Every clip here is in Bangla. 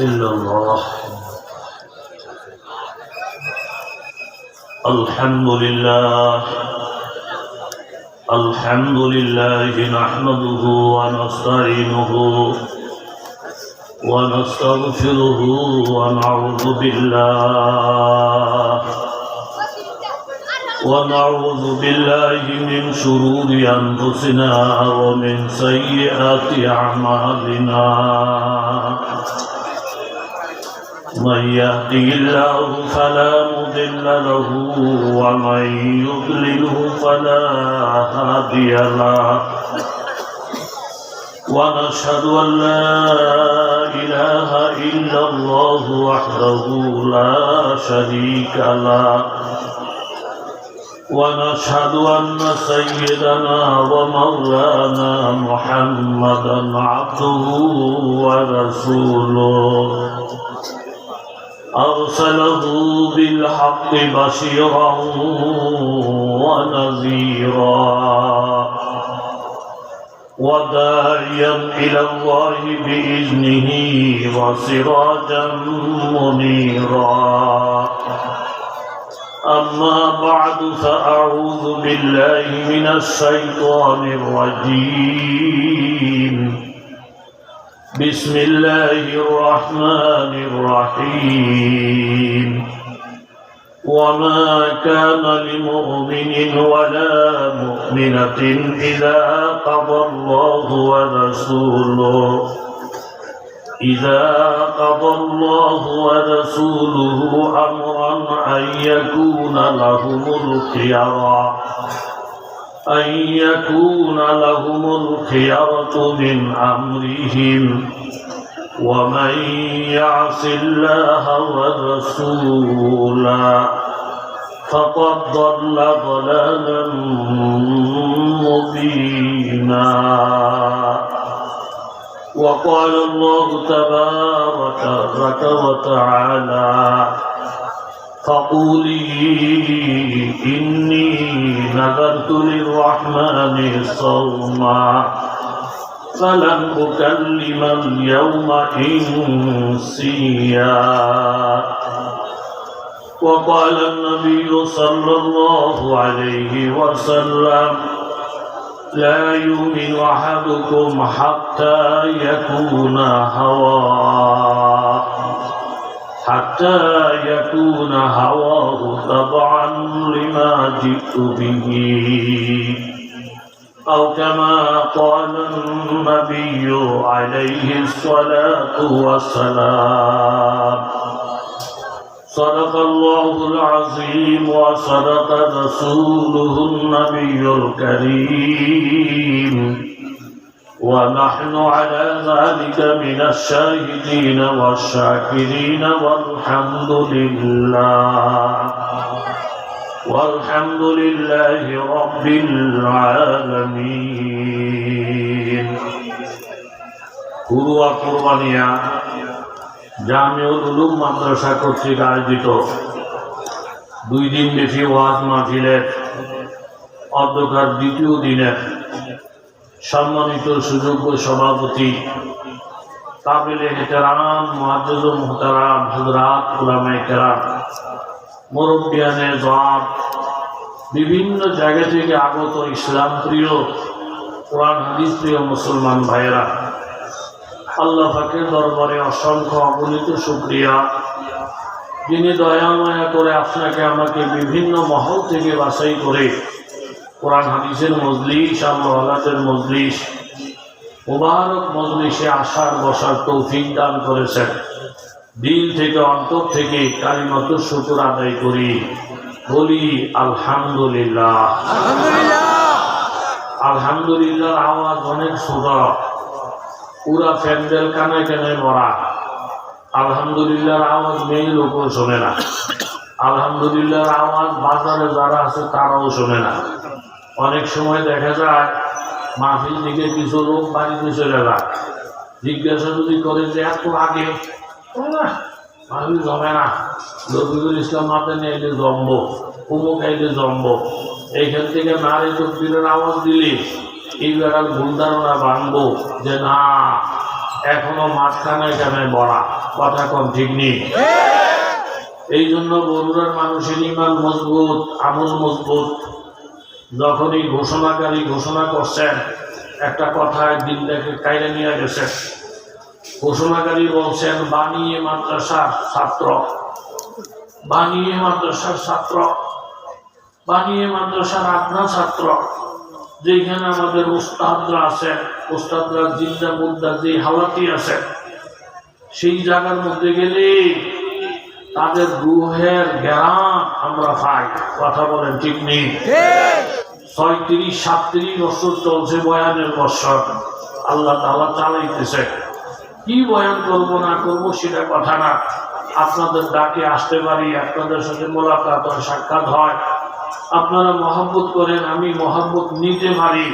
إلا الله. الحمد لله نحمده ونستعينه ونستغفره ونعوذ بالله من شرور أنفسنا ومن سيئات أعمالنا. من يهده الله فلا مضل له ومن يضلله فلا هادي له. ونشهد أن لا إله إلا الله وحده لا شريك له. ونشهد أن سيدنا ومولانا محمدا عبده ورسوله أرسله بالحق بشيرا ونذيرا وداعيا إلى الله بإذنه وسراجا منيرا. أما بعد فأعوذ بالله من الشيطان الرجيم. بسم الله الرحمن الرحيم. وما كان لمؤمن ولا مؤمنة إذا قضى الله ورسوله أمرا أن يكون لهم الخيرة من أمرهم ومن يعص الله ورسوله فقد ضل ضلالا مبينا. وقال الله تبارك وتعالى فقولي إني نذرت للرحمن صوما فلن أكلم اليوم إنسيا. وقال النبي صلى الله عليه وسلم لا يؤمن أحدكم حتى يكون هواه تبعا لما جئت به أو كما قال النبي عليه الصلاة والسلام. صدق الله العظيم وصدق رسوله النبي الكريم ونحن على ذلك من الشاهدين والشاكرين والحمد لله رب العالمين. ঘরোয়া কোরবানিয়া জামিউল উলুম মাদ্রাসা কর্তৃক আয়োজিত 2 দিন ব্যাপী ওয়াজ মাহফিলের অধ্যক্ষার দ্বিতীয় দিনের সম্মানিত সুযোগ্য সভাপতি কাবিলে এহতেরাম মুআজ্জাজুল মুহতারাম হযরত উলামায়ে কেরাম মুরব্বিয়ানে জাত বিভিন্ন জায়গা থেকে আগত ইসলাম প্রিয় কোরআন হাদিস প্রিয় মুসলমান ভাইয়েরা, আল্লাহ পাকের দরবারে অসংখ্য অগণিত শুকরিয়া, যিনি দয়া মায়া করে আপনাকে আমাকে বিভিন্ন মহল থেকে বাছাই করে কোরআন হাদিসের মজলিস, আল্লাহর মজলিস, মুবারক মজলিসে আসার বসার তৌফিক দান করেছেন। দিল থেকে অন্তর থেকে কালিমাতুর শুকর আদায় করি, বলি আলহামদুলিল্লাহ। আলহামদুলিল্লাহ আওয়াজ অনেক ছোট, পুরা প্যান্ডেল কানায় কানায় ভরা। আলহামদুলিল্লাহর আওয়াজ মেয়ে লোকও শোনে না। আলহামদুলিল্লাহর আওয়াজ বাজারে যারা আছে তারাও শোনে না। অনেক সময় দেখা যায় মাহফিল থেকে কিছু লোক বাড়িতে চলে যায়, জিজ্ঞাসা যদি করে যে এত আগে মাহফিল জমে না, রফিকুল ইসলাম মাতেন এলে জমব, অমুক এলে জমব, এইখান থেকে নারী তকবীরের আওয়াজ দিলে এই বেড়ার ভুল ধারণা ভাঙবো যে না এখনো মাঝখানে কেন বড়া, কথা কম ঠিক নেই। এই জন্য বগুড়ার মানুষের ইমান মজবুত, আমল মজবুত। যখনই ঘোষণাকারী ঘোষণা করছেন, একটা কথা দিনটাকে কাইরে নিয়ে গেছেন। ঘোষণাকারী বলছেন বানিয়ে মাদ্রাসার ছাত্র, বানিয়ে মাদ্রাসার ছাত্র, বানিয়ে মাদ্রাসার আপনার ছাত্র, যেখানে আমাদের উস্তাদরা আছেন, উস্তাদরা জিন্দা মুদ্রা যে হালাতি আছে, সেই জায়গার মধ্যে গেলে তাদের রুহের জ্ঞান আমরা পাই। কথা বলেন ঠিক নেই? 36-37 বছর চলছে বয়ানের বছর, আল্লাহ তাআলা চালাইতেছে। কি বয়ান করব না করব সেটা কথা না, আপনাদের ডাকে আসতে পারি, আপনাদের সাথে মোলাকাত হয়, সাক্ষাৎ হয়, আপনারা মহব্বত করেন, আমি মহব্বত নিতে পারি।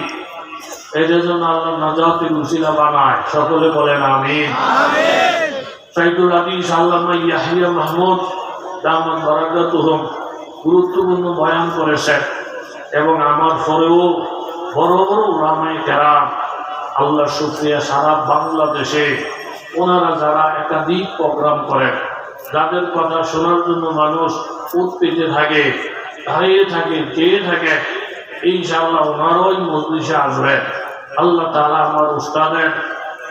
এদের জন্য আল্লাহ নাজাতের উসিলা বানায়। সকলে বলেন আমিন। সাইদুল হাদিস আল্লামা ইয়াহিয়া মাহমুদ দামাত বারাকাতুহুম গুরুত্বপূর্ণ বয়ান করেছেন, এবং আমার পরেও বড় বড় উলামায়ে কেরাম, আল্লাহ শুকরিয়া, সারা বাংলাদেশে ওনারা যারা একাধিক প্রোগ্রাম করেন, যাদের কথা শোনার জন্য মানুষ উৎপেতে থাকে, দাঁড়িয়ে থাকে, চেয়ে থাকে, ইনশাআল্লাহ ওনারাই মজলিসে আসবেন। আল্লাহ তাআলা আমার উস্তাদের,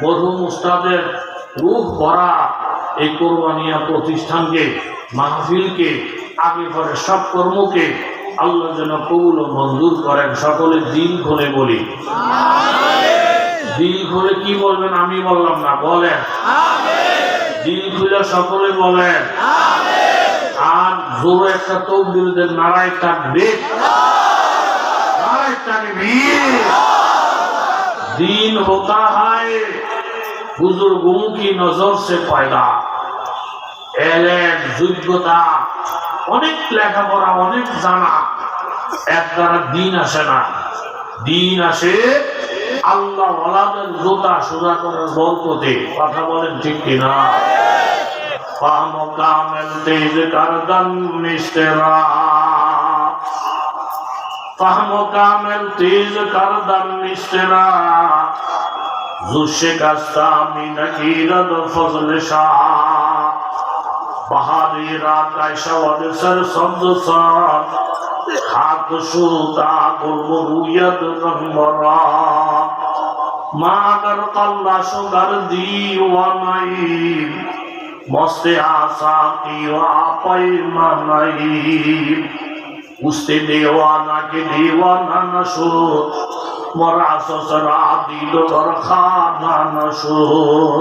মরহুম উস্তাদের রূহ ভরা এই কোরবানিয়া প্রতিষ্ঠানকে, মাহফিলকে, আগে পরে সব কর্মকে আল্লাহ যেন কবুল ও মঞ্জুর করেন। সকলে দিল খুলে বলি দিল খুলে। কি বলবেন? আমি বললাম না, বলেন দিল খুলে সকলে বলেন। আর জোরে একটা তাকবীরের নারায়ে তাকবীর, নারায়ে তাকবীর। दीन होता है बुजुर्गों की नजर से पैदा। এলেম, যোগ্যতা, অনেক লেখাপড়া, অনেক জানা, এর দ্বারা দিন আসে না। দিন আসে আল্লাহ ওয়ালাদের জোতা সোজা করার বরকতে। কথা বলেন ঠিক কিনা? ফাহম কামেল তেজ করদন মিস্তেরা, ফাহম কামেল তেজ করদন মিস্তেরা, জুশে কাস্তা মিনকিরদ ফজল শাহ, बहारी रात शवद सर सब्ज साथ खाक सूता गुलमुरुयद रंगमरा मागर कल्ला सुगर दीवानाई मस्ते आशा की वापई मनाई उसते देवाना के दीवाना नशूर मरा ससरा दीदो दरखाना नशूर।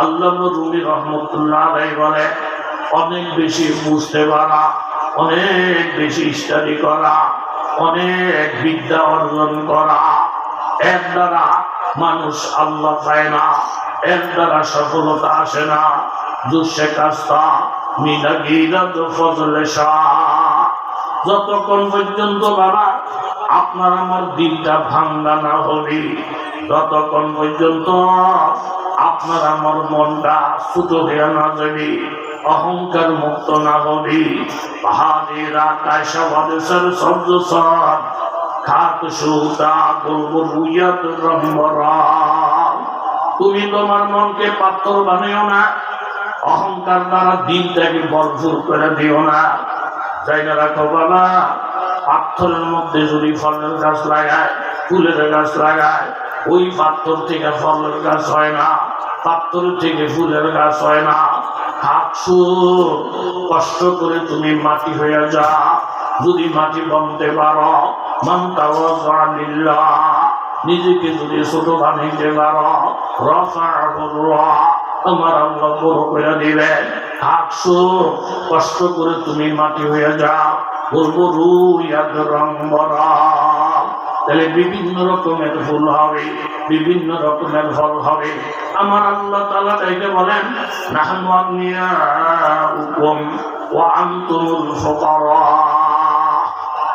আল্লামা রুমি রহমতুল্লাহ আলাইহি বলে, অনেক বেশি বুঝতে পারা, অনেক বেশি স্টাডি করা, অনেক বিদ্যা অর্জন করা, এর দ্বারা মানুষ আল্লাহ পায় না, এর দ্বারা সফলতা আসে না। দুঃশে কাস্তা মিনা গিরাদ ফজলে শাহ। যতক্ষণ পর্যন্ত বাবা আপনার আমার দিলটা ভাঙ্গা না হবে, ততক্ষণ পর্যন্ত আপনার আমার মনটা ছোট হয়ে না যাবে, অহংকার মুক্ত না হবে। পাহাড়ের আকাশ বাদেশের শব্দ সব খাত সুতা গুলবুয়াদ রম্বরা। তুমি তোমার মনকে পাথর বানিও না, অহংকার দ্বারা দিনটাকে ভরপুর করে দিও না। যাই না রাখো বাবা, পাথরের মধ্যে যদি ফলের গাছ লাগায়, ফুলের গাছ লাগায়, ওই পাথর থেকে ফলের গাছ হয় না, পাথর থেকে ফুলের গাছ হয় না। খাকসু কষ্ট করে তুমি মাটি হয়ে যা। যদি মাটি বনতে পারো, মানতাওয়াজ্জালিল্লাহ, নিজেকে যদি ছোট বানাইতে পারো, রাফাহুল্লাহ, আমার আল্লাহ বড় করে দিবেন। খাকসু কষ্ট করে তুমি মাটি হয়ে যাও, বলবো রুয়াদ রংবরা। তাহলে বিভিন্ন রকমের ফুল হবে, বিভিন্ন রকমের ফল হবে। আমার আল্লাহ তাআলা তাইকে বলেন, নাহনু আগনিয়াউকুম ওয়া আনতুমুল ফুকারা।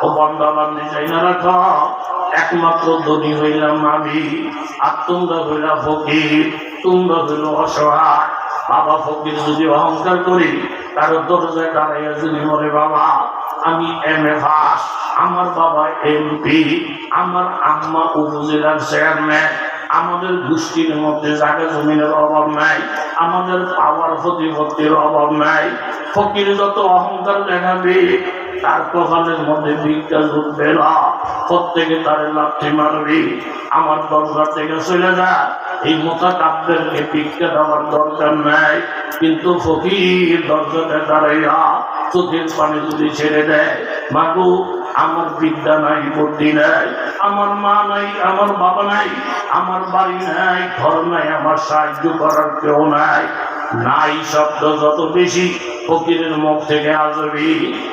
ও বান্দা বান্দি যাই না রাখো, একমাত্র ধনী হইলাম আমি, আর তোমরা হইলা ফকির, তোমরা হইল অসহায়। বাবা ফকির যদি অহংকার করি, কারো দরজায় দাঁড়াইয়া যদি বলে বাবা আমি MA পাস, আমার বাবা MP, আমার আম্মা উপজেলার চেয়ারম্যান, আমাদের গোষ্ঠীর মধ্যে জায়গা জমিনের অভাব নাই, আমাদের পাওয়ার প্রতিপত্তির অভাব নাই। ফকির যত অহংকার দেখাবে তার কপালের মধ্যে ভিক্ষা জুটবে না, প্রত্যেকে তারে লাথি মারবে। আমার দরকার থেকে চলে যা, এই মোতাকাব্বিরকে ভিক্ষা দেওয়ার দরকার নাই। কিন্তু ফকির দরজাটা দাঁড়াইয়া চোখের পানি যদি ছেড়ে দেয়, মাগো আমার বিদ্যা নাই, বুদ্ধি নাই, আমার মা নাই, আমার বাবা নাই, আমার বাড়ি নাই, ঘর নাই, আমার সাহায্য করার কেউ নাই, নাই শব্দ যত বেশি ফকিরের মুখ থেকে আসবে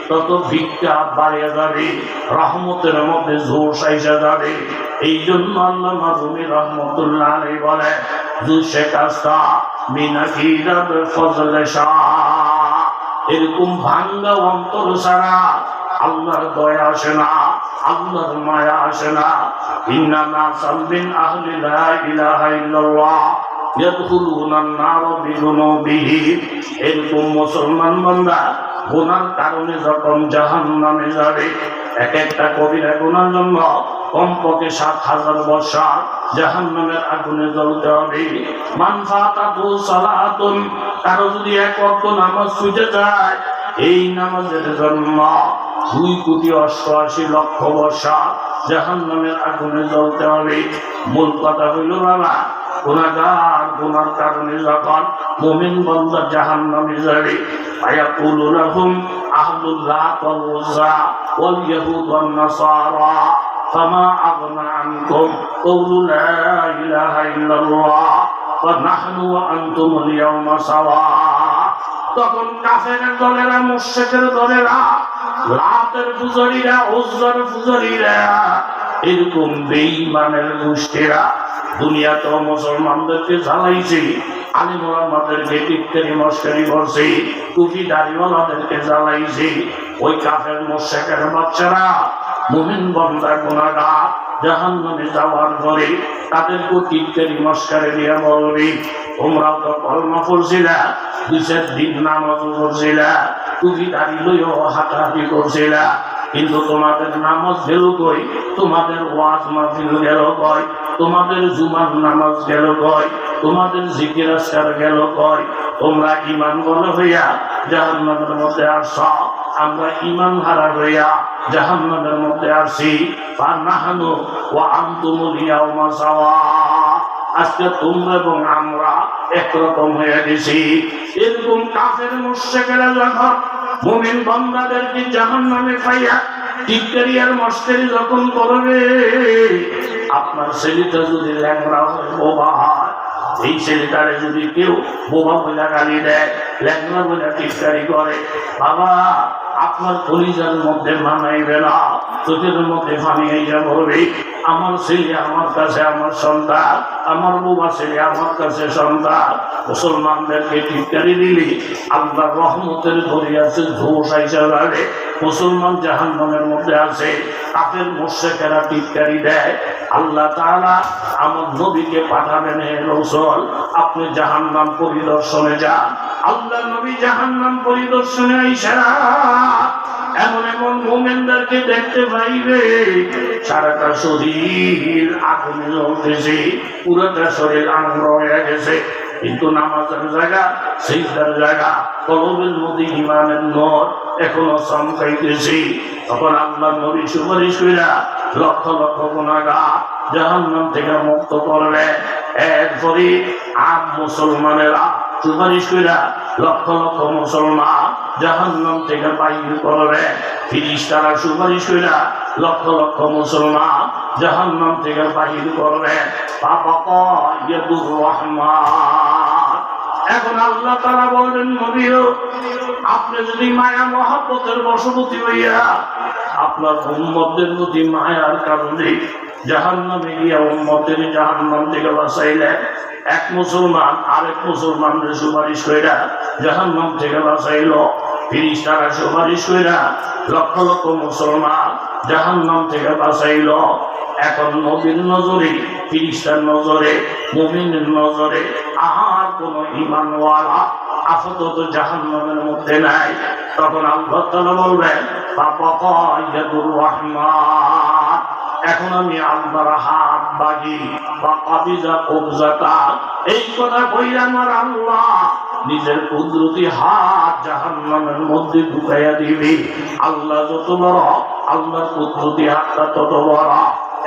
তত ভিক্ষা বাড়িয়ে যাবে, রহমতের মধ্যে জোশ আইসা যাবে। এই জন্য আল্লামা রুমি রহমতুল্লাহ আলাইহি বলে, জুশে কাস্তা মিনাকি রাব ফজলে শাহ, এরকম ভাঙ্গা অন্তর ছাড়া আল্লাহর দয়া আসে না, আল্লাহর মায়া আসে না। ইন্নামা সালবিন আহলি লা ইলাহা ইল্লাল্লাহ ইয়াদখুলুনান নার বিযুনুবিহিম, এরকম মুসলমান বান্দা গুনার কারণে যখন জাহান্নামে যাবে, এক একটা কবিরা গুনার জন্য কমপক্ষে ৭,০০০ বছর জাহান্নামের আগুনে জ্বলতে হবে। মান ফাতাতু সালাতুন, কারো যদি এক ওয়াক্ত নামাজ ছুটে যায়, এই নামাজের জন্য ২,৮৮,০০,০০০ বছর জাহান্নামের আগুনে জ্বলতে হবে। মূল কথা হইল বাবা, গুনাহগার গুনার কারণে যখন মুমিন বান্দা জাহান্নামে যাবে, ফায়াকুলু লাহুম আহলুল্লাহ ওয়াল উযযা ওয়াল ইয়াহুদ ওয়ান নাসারা ফামা আগনা আনকুম কাউলু লা ইলাহা ইল্লাল্লাহ ওয়া নাহনু ওয়া আনতুমুল ইয়াওমা সাওয়া। তখন কাফেরের দলেরা, মুশরিকের দলেরা, লাতের পূজারীরা, উজ্জার পূজারীরা, এরকম বেঈমানের গোষ্ঠীরা দুনিয়াতে মুসলমানদেরকে জ্বালাইছে, আলিম ওলামাদেরকে টিটকারি মস্কারি করছে, টুপি দাড়িওয়ালাদেরকে জ্বালাইছে। ওই কাফের মুশরিকের বাচ্চারা মুমিন বান্দা গুনাহগার জাহান্নামে যাওয়ার পরে তাদেরকে টিটকারি মস্কারি দিয়া বলবে, তোমরাও তো কলমা পড়ছিলা, ২-৪ দিন নামাজও পড়ছিলা, টুপি দাড়ি লইও হাঁটাহাঁটি করছিলা, কিন্তু তোমাদের নামাজ গেল কই, তোমাদের ওয়াজ মাহফিল গেল কই, তোমাদের জুমার নামাজ গেল কই, তোমাদের জিকির আজকার গেল কই? তোমরা ঈমান বড় হইয়া জাহান্নামের মধ্যে আসছ, আমরা ঈমান হারা হইয়া জাহান্নামের মধ্যে আসি। ফানাহনু ওয়া আনতুমুল ইয়াওমা সাওয়া, আজকে তোমরা এবং আমরা একরকম হয়ে গেছি। এরকম কাফের মুশরিকেরা যখন মুমিন বান্দাদেরকে জাহান্নামে পাইয়া টিটকারি আর মস্কারি যখন করবে, আপনার ছেলেটা যদি ল্যাংড়া হয়, বোবা হয়, এই ছেলেটারে যদি কেউ বোবা বইলা গালি দেয়, ল্যাংড়া বইলা টিটকারি করে, বাবা আপনার কলিজার মধ্যে মানাইবে না, চোখের মধ্যে পানি আইয়া বলবে, আমার ছেলে আমার কাছে আমার সন্তান, আমার বোবা ছেলে আমার কাছে সন্তান। মুসলমানদেরকে টিটকারি দিলি আল্লাহর রহমতের দরিয়াতে ধোঁস আইসা যাবে। মুসলমান জাহান্নামের মধ্যে আছে, কাফের মুশরিকেরা টিটকারি দেয়। আল্লাহ তাআলা আমার নবীকে পাঠাবেন, হে রাসূল আপনি জাহান্নাম পরিদর্শনে যান। আল্লাহ নবী জাহান্নাম পরিদর্শনে আইসা এমন এমন মুমিনদেরকে দেখতে পাইবে, সারাটা শরীর আগুনে জ্বলতেছে, পুরোটা শরীর আঙ্গুর হয়ে গেছে, কিন্তু নামাজের জায়গা, সিজদার জায়গা, কলবের মধ্যে ঈমানের নূর এখনো চমকাইতেছে। তখন আল্লাহ নবী সুপারিশ কইরা লক্ষ লক্ষ গুনাহগার জাহান্নাম থেকে মুক্ত করবে। এরপরে আম মুসলমানেরা সুপারিশ কইরা লক্ষ লক্ষ মুসলমান জাহান্নাম থেকে বাইর করবে। ফেরেশতারা সুপারিশ কইরা লক্ষ লক্ষ মুসলমান জাহান্নাম থেকে বাইর করবে। ফাবাকা ইয়াদুর রহমান। এখন আল্লাহ তাআলা বলেন, নবী আপনি যদি মায়া মহব্বতের বশবর্তী হইয়া আপনার উম্মতদের প্রতি মায়ার কারণে জাহান্নামে গিয়া উম্মতের জাহান্নাম থেকে বাঁচাইলেন, এক মুসলমান আরেক মুসলমানদের সুপারিশ কইরা জাহান্নাম থেকে বাঁচাইল। ফেরেশতারা সুপারিশ কইরা লক্ষ লক্ষ মুসলমান জাহান্নাম থেকে বাঁচাইল। এখন নবীর নজরে, ফেরেশতার নজরে, মুমিনের নজরে আর কোন ঈমানওয়ালা আপাতত জাহান্নামের মধ্যে নাই। তখন আল্লাহ তাআলা বলবেন, ফাবাকা ইয়াদুর রহমান, এখন আমি আল্লাহর হাত বাগি বা কাবিজা কবজাতা, এই কথা কইরা আমার আল্লাহ নিজের কুদরতি হাত জাহান্নামের মধ্যে ঢুকাইয়া দিবে। আল্লাহ যত বড়, আল্লাহর কুদরতি হাতটা তত বড়।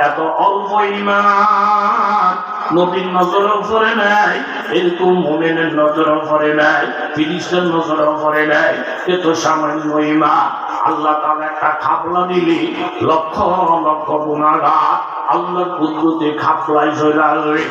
এত অল্প ঈমান নবীর নজরও পড়ে নাই, এরকম মুমিনের নজরও পড়ে নাই, ফিরিস্তার নজরও পড়ে নাই। এত সামান্য ঈমান আল্লাহ তাআলা একটা খাপলা দিলে লক্ষ লক্ষ গুনাহগার আল্লাহর কুদরতে খাপলাই চলে আসবে।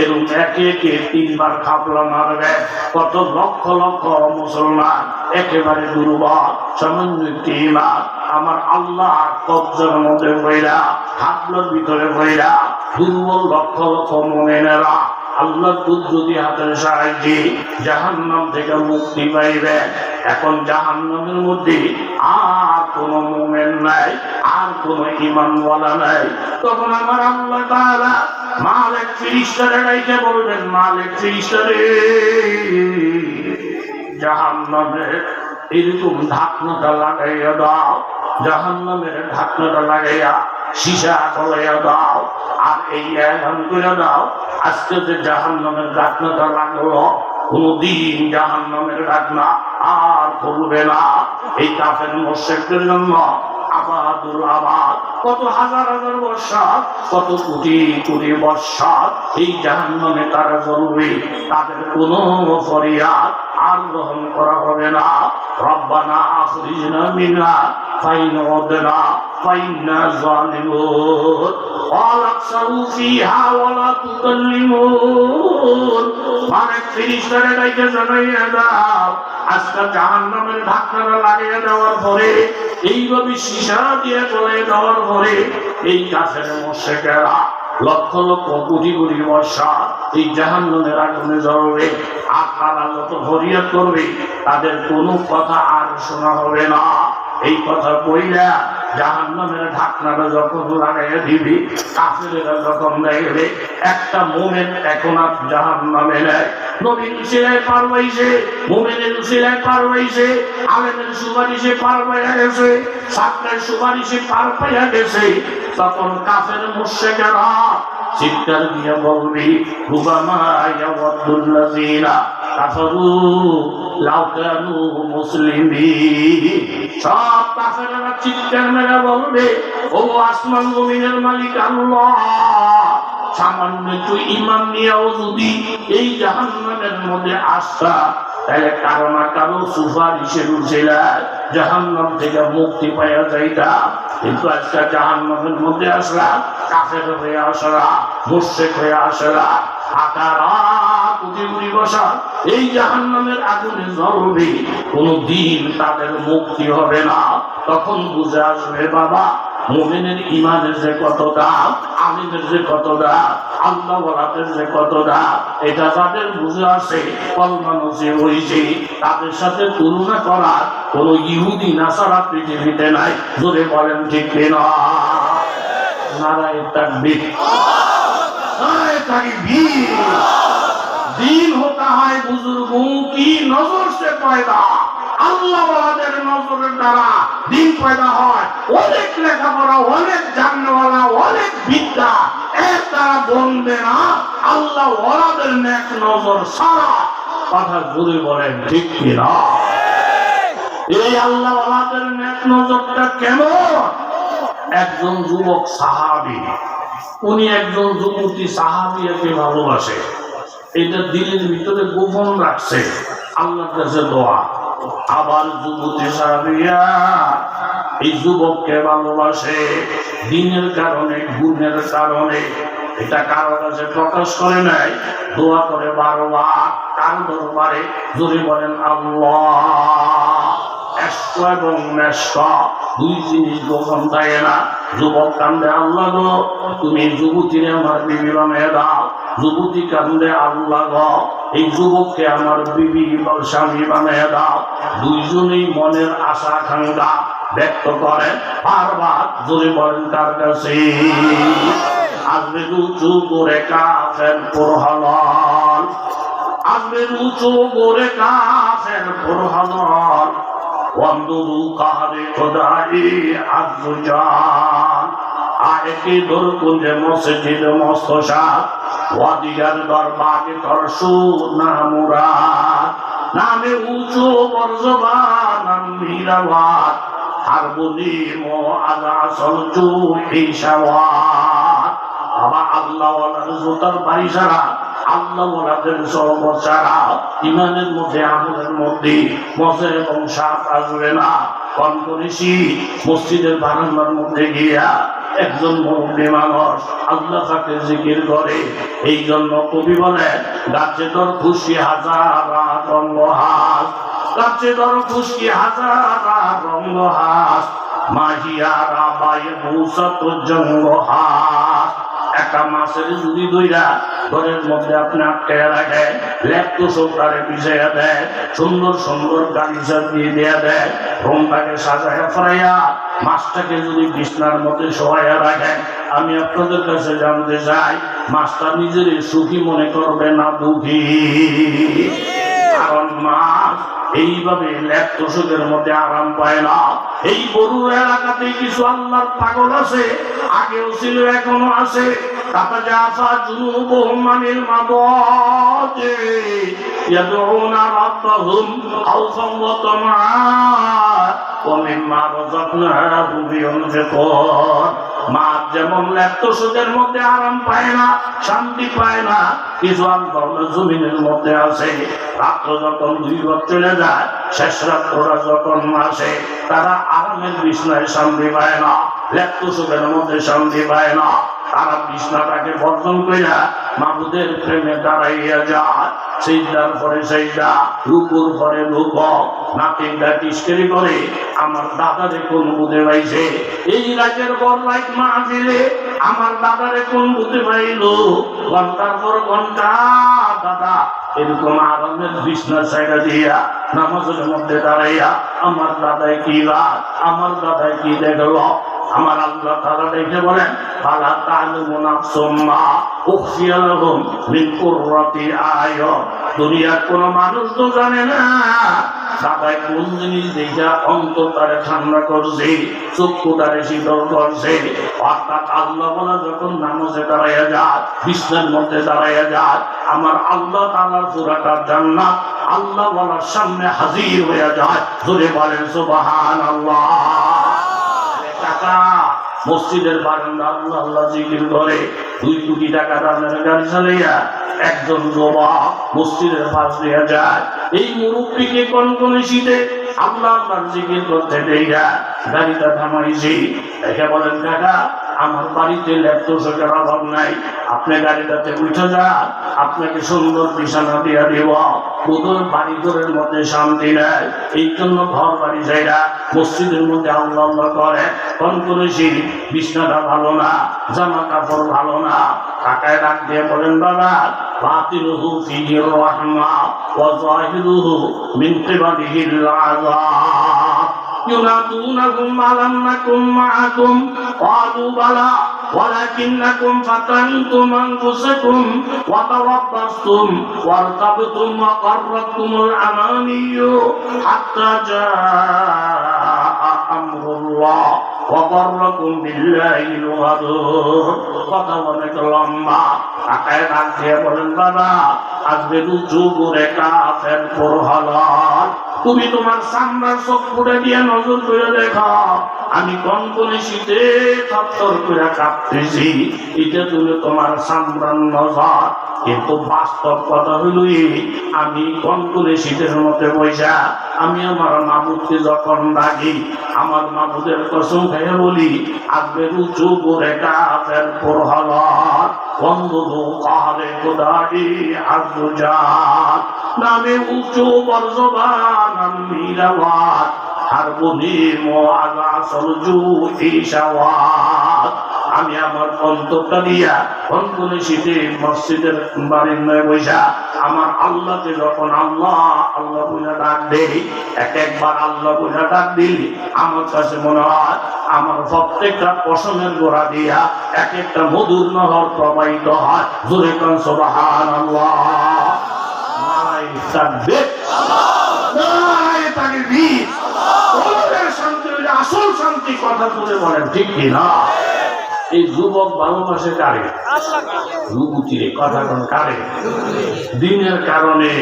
এরকম একে একে 3 বার খাপলা মারবে। কত লক্ষ লক্ষ মুসলমান একেবারে দুর্বল, সামান্য একটি ঈমান আমার আল্লাহ কবজার মধ্যে বইরা, খাপলার ভিতরে বইরা দুর্বল লক্ষ লক্ষ মুমিনেরা আল্লাহর কুদরতি হাতের সাহায্যে জাহান্নাম থেকে মুক্তি পাইবে। এখন জাহান্নামের মধ্যে আর কোন মুমিন নাই, আর কোন ঈমানওয়ালা নাই। তখন আমার আল্লাহ তাআলা মালিক ফেরেশতারে ডাইকে বলবেন, মালিক ফেরেশতারে জাহান্নামের এরকম ঢাকনাটা লাগাইয়া দাও, জাহান্নামের ঢাকনাটা লাগাইয়া সীসা গলাইয়া দাও, আর এই এলান করে দাও আজকে যে জাহান্নামের ঢাকনাটা লাগলো কোনদিন জাহান্নামের ঢাকনা আর খুলবে না। এই কাফের মুশরিকদের জন্য আবাদুল আবাদ কত হাজার হাজার বৎসর, কত কোটি কোটি বৎসর এই জাহান্নামে তারা জ্বলবে। তাদের কোনো ফরিয়াদ আর গ্রহণ করা হবে না। রব্বানা আখরিজনা মিনহা ফাইন উদনা ফাইন্না যালিমুন ওয়ালাকসাউ ফিহা ওয়ালা তুকাল্লিমুন। মানে ফেরেশতারা ডাইকে জানাইয়া দাও আজকে জাহান্নামের ঢাকনাটা লাগিয়ে দেওয়ার পরে, এইভাবে সীসা দিয়ে গলায় দেওয়ার পরে এই কাফের মুশরিকেরা লক্ষ লক্ষ কোটি কোটি বৎসর এই জাহান্নামের আগুনে জ্বলবে। আর তারা যত ফরিয়াদ করবে তাদের কোনো কথা আর শোনা হবে না। এই কথা কইরা জাহান্নামের ঢাকনাটা যখন লাগাইয়া দিবি, কাফেরেরা যখন দেখবে একটা মুমিন এখন আর জাহান্নামে নেই, নবীর উসিলায় পার হইছে, মুমিনের উসিলায় পার হইছে, আলেমের সুপারিশে পার হইয়া গেছে, ছাত্রের সুপারিশে পার হইয়া গেছে, তখন কাফের মুশরিকেরা চিৎকার দিয়ে বলবি রুবামা ইয়াওয়াদুল্লাযিনা কাফারু লাউ কানু মুসলিমিন। সব কাফেররা চিৎকার মেরে বলবে, ও আসমান জমিনের মালিক আল্লাহ, সামান্য একটু ঈমান নিয়েও যদি এই জাহান্নামের মধ্যে আসতা তাহলে কারো না কারো সুপারিশের উসিলায় জাহান্নাম থেকে মুক্তি পাওয়া যাইতা। কিন্তু আজকে জাহান্নামের মধ্যে আসলাম, কাফের হয়ে আসলা, মুশরিক হয়ে আসলা, আকারা কোটি কোটি বছর এই জাহান্নামের আগুনে জ্বলবে, কোনদিন তাদের মুক্তি হবে না। তখন বুঝে আসবে বাবা মুমিনের ঈমানের যে কত দাম, আলিমের যে কত দাম, আল্লাহ ওয়ালাদের যে কত দাম, এটা যাদের বুঝে আসে কলমা নসিব হইছে তাদের সাথে তুলনা করার কোন ইহুদি নাসারা পৃথিবীতে নাই। জোরে বলেন ঠিক কিনা? নারায়ে তাকবীর, नारे ताकबीर। दीन होता है बुजुर्गों की नजर से पैदा। আল্লাহ ওয়ালাদের নজরের দ্বারা দিন পয়দা হয়। অনেক লেখাপড়া, অনেক জাননেওয়ালা, অনেক বিদ্যা এর দ্বারা বনবে না আল্লাহ ওয়ালাদের নেক নজর সারা। কথা জোরে বলেন ঠিক কিনা? এই আল্লাহ ওয়ালাদের নেক নজরটা কেমন? একজন যুবক সাহাবী, উনি একজন যুবতী সাহাবিয়াকে ভালোবাসে, এটা দিলের ভিতরে গোপন রাখছে, আল্লাহর কাছে দোয়া। আবার যুবতী সাহাবিয়া এই যুবককে ভালোবাসে দিনের কারণে, গুণের কারণে, এটা কারো কাছে প্রকাশ করে নাই, দোয়া করে বারবার কার দরবারে। জোরে বলেন আল্লাহ। এষ্ট এবং নেষ্ট দুই জিনিস গোপন থাকে না। যুবক কান্দে আল্লাহ গো তুমি যুবতীরে আমার বিবি বানিয়ে দাও, যুবতী কান্দে আল্লাহ গো এই যুবককে আমার বিবি স্বামী বানিয়ে দাও। দুইজনেই মনের আশা আকাঙ্ক্ষা ব্যক্ত করে বারবার। জোরে বলেন কার কাছে? আসবে উঁচু করে কাফের পুরহালন, আসবে উঁচু করে কাফের পুরহালন, ওয়ান্দুরু কাহারে খোদাই আযজান। আরেকি দরকুঞ্জে মসজিদ মস্তশাহ ওয়াদিগার দরবাগে তরসু নামুরাদ নামে উঁচু বর্জবান নামিরাবাদ হারবুনি মো আগা সলজু হিসাবাদ আবার আল্লাহ ওয়ালার জোতার বাড়ি সারা আল্লাহ ওয়ালাদের সহবত ছাড়া ইমানের মধ্যে আমলের মধ্যে মজা এবং সাপ আসবে না। কনকনিশি মসজিদের বারান্দার মধ্যে গিয়া একজন মুমিন মানুষ আল্লাহ পাকের জিকির করে। এই জন্য কবি বলেন গাছে দর খুশি হাজারা রঙ্গহাস, গাছে দর খুশি হাজারা রঙ্গহাস, মাহিয়ারা বায়ে ভূষত জঙ্গহাস। একটা মাছের যদি দইরা ঘরের মধ্যে আপনি আটকে রাখেন, লেপটো সরকারে পিছিয়ে দেয়, সুন্দর সুন্দর গালিচা দিয়ে দেয়া দেয়, রোমটাকে সাজায় ফরাইয়া মাছটাকে যদি বিছনার মধ্যে শোয়াইয়া রাখেন, আমি আপনাদের কাছে জানতে চাই মাছটা নিজের সুখী মনে করবে না দুঃখী? কারণ মাছ এইভাবে লেপটোসের মধ্যে আরাম পায় না। এই বড় এলাকাতে কিছু আল্লাহর পাগল আছে, আগেও ছিল এখনো আছে। তাতা জাফা জুনুবুহুম আনিল মাদাজি ইয়াদউনা রাব্বাহুম খাওফান ওয়া তামাআন ওয়া মিম্মা রাযাকনাহুম ইউনফিকুন। মাছ যেমন লেপটোসের মধ্যে আরাম পায় না, শান্তি পায় না, কিছু আল্লাহ জমিনের মধ্যে আছে। রাত্র যখন 2 রাত চলে যায়, শেষ রাত্রটা যখন আসে, তারা আরামের বিছনায় শান্তি পায় না, লেপটোসের মধ্যে শান্তি পায় না। তারা বিছনাটাকে বর্জন কইরা মাবুদের প্রেমে দাঁড়াইয়া যায়। সিজদার পরে সিজদা, রুকুর পরে রুকু, নাতিনটা টিস্কেরি করে আমার দাদারে কোন বুঝে পাইছে। এই রাতের পর রাত মাহফিলে আমার দাদারে কোন বুঝে পাইলো। ঘন্টার পর ঘন্টা দাদা এরকম আরামের বিছনা ছাইড়া দিয়া নামাজের মধ্যে দাঁড়াইয়া আমার দাদাই কি রাত, আমার দাদাই কি দেখলো। আমার আল্লাহ তাআলা দেখে বলেন ফালা তা'লামু নাফসুম মা উখফিয়া লাহুম মিন কুররাতি আয়ুন। দুনিয়ার কোন মানুষ তো জানে না দাদাই কোন জিনিস দেখা অন্তরটারে ঠান্ডা করছে, চক্ষুটারে শীতল করছে। অর্থাৎ আল্লাহ বলা যখন নামাজে দাঁড়াইয়া যায়, বিছনার মধ্যে দাঁড়াইয়া যায়, আমার আল্লাহ তাআলার পুরাটা জান্নাত আল্লাহ বলার সামনে হাজির হয়ে যায়। জোরে বলেন সুবহানাল্লাহ। টাকা মসজিদের বারান্দা আল্লাহ আল্লাহ জিকির করে, 2 কোটি টাকা দামের গাড়ি চালাইয়া একজন যুবক মসজিদের পাশ দিয়ে যায়। এই মুরব্বীকে কনকনে শীতে আল্লাহ আল্লাহর জিকির করতে দেয়া গাড়িটা থামাইছি। দেখে বলেন কাকা আমার বাড়িতে ল্যাপটপের অভাব নাই, আপনি গাড়িটাতে উঠে যান, আপনাকে সুন্দর বিছানা দিয়া দিব। বোধর বাড়ি ঘরের মধ্যে শান্তি নেই, এই জন্য ঘর বাড়ি যাইরা মসজিদের মধ্যে আল্লাহ আল্লাহ করে। কনকনেছি বিছানাটা ভালো না, জামা কাপড় ভালো না। কাকায় ডাক দিয়ে বলেন বাবা বাতিনুহু ফিহির রাহমা ওয়া যাহিরুহু মিন কিবালিহিল আযাব ينادونهم ألم نكن معكم قالوا بلى ولكنكم فتنتم أنفسكم وتربصتم وارتبتم وغرتكم الأماني حتى جاء أمر الله وغركم بالله الغرور। কথা অনেক লম্বা। কাকায় ডাক দিয়ে বলেন বাবা আজকে রুজু করে কাফের পরহালাল। তুমি তোমার সামনের চোখ ফুটে দিয়ে নজর করে দেখো, আমি কনকনে শীতে থরথর করে কাঁপতেছি। এটা তুমি তোমার সামনের নজর, কিন্তু বাস্তব কথা হইল আমি কনকনে শীতের মধ্যে বৈশা আমি আমার মাবুদকে যখন ডাকি, আমার মাবুদের কসম খেয়ে বলি আজকে রুজু করে কাফের পরহালাল। বন্ধু কাহারে খোদাই আজুজাত নামে উঁচু বর্জবান মিরাবাদ হারবুনি মো আগা সলজু ইশাওয়াত। আমি আমার অন্তরটা দিয়া কনকনে শীতে মসজিদের বাড়ির নয় বৈশা আমার আল্লাহকে যখন আল্লাহ আল্লাহ বলে ডাক দেই, একবার আল্লাহ বলে ডাক দিলি আমার কাছে মনে হয় আমার প্রত্যেকটা পশমের গোড়া দিয়া এক একটা মধুর নহর প্রবাহিত হয়। জোরে কান সুবহানাল্লাহ। নারায়ে তাকবীর, নারায়ে তাকবীর। কলবের শান্তি হইলে আসল শান্তি, কথা তুলে বলেন ঠিক কিনা? এই যুবক ভালোবাসে কারে? যুবতীরে। কথা কোন কারে? দিনের কারণে,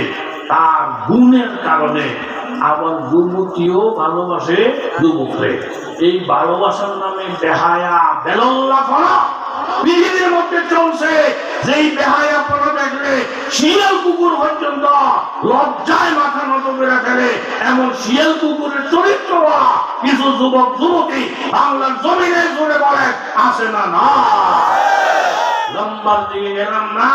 তার গুণের কারণে। আবার যুবতীও ভালোবাসে যুবকরে। এই ভালোবাসার নামে বেহায়া বেলল্লাপনা পৃথিবীর মধ্যে চলছে। যেই বেহায়াপনা দেখলে শিয়াল কুকুর পর্যন্ত লজ্জায় মাথা নত করে ফেলে, এমন শিয়াল কুকুরের চরিত্র কিছু যুবক যুবতী বাংলার জমিনে জুড়ে বলে আসে না। না লম্বার দিকে গেলাম না,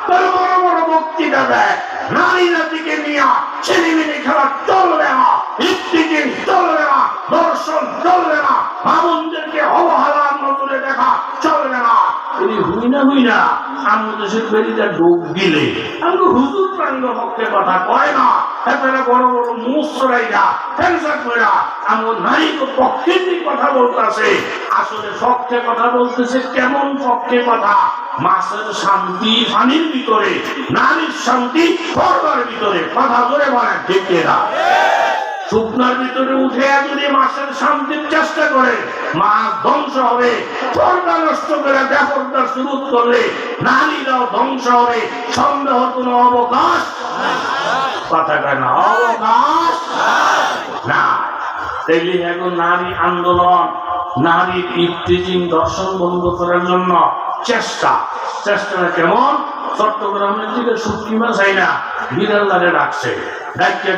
তার বড় বড় বক্তৃতা দেয়, নারী জাতিকে নিয়ে ছেলেমেয়ে খেলা চলবে না, ইফতিজিং চলবে না, দর্শন চলবে না, মামুনদেরকে অবহেলার নজরে দেখা চলবে না। তিনি হুই না আমার দেশের বেরিটা ডোব দিলে আমি হুজুর প্রাঙ্গ পক্ষে কথা কয় না, এখানে বড় বড় মুসরাইরা ফেলসা কইরা আমার নারীর পক্ষে কথা বলতেছে। আসলে পক্ষে কথা বলতেছে কেমন পক্ষে কথা? মাছের শান্তি পানির ভিতরে, নারীর শান্তি পর্দার ভিতরে। কথা ধরে বলেন ঠিক না? শুকনার ভিতরে উঠে যদি মাছের শান্তির চেষ্টা করে, মাছ ধ্বংস হবে। পর্দা নষ্ট করে বেপর্দা শুরু করলে নারীরাও ধ্বংস হবে। সন্দেহ কোনো অবকাশ কথা কয় না, অবকাশ না। তাইলে এখন নারী আন্দোলন, নারী ইফতিজিং দর্শন বন্ধ করার জন্য চেষ্টা কেমন? চট্টগ্রামের দিকে শুটকি মাছ হয় না, বিড়ালদারে ডাকছে, ডাকতে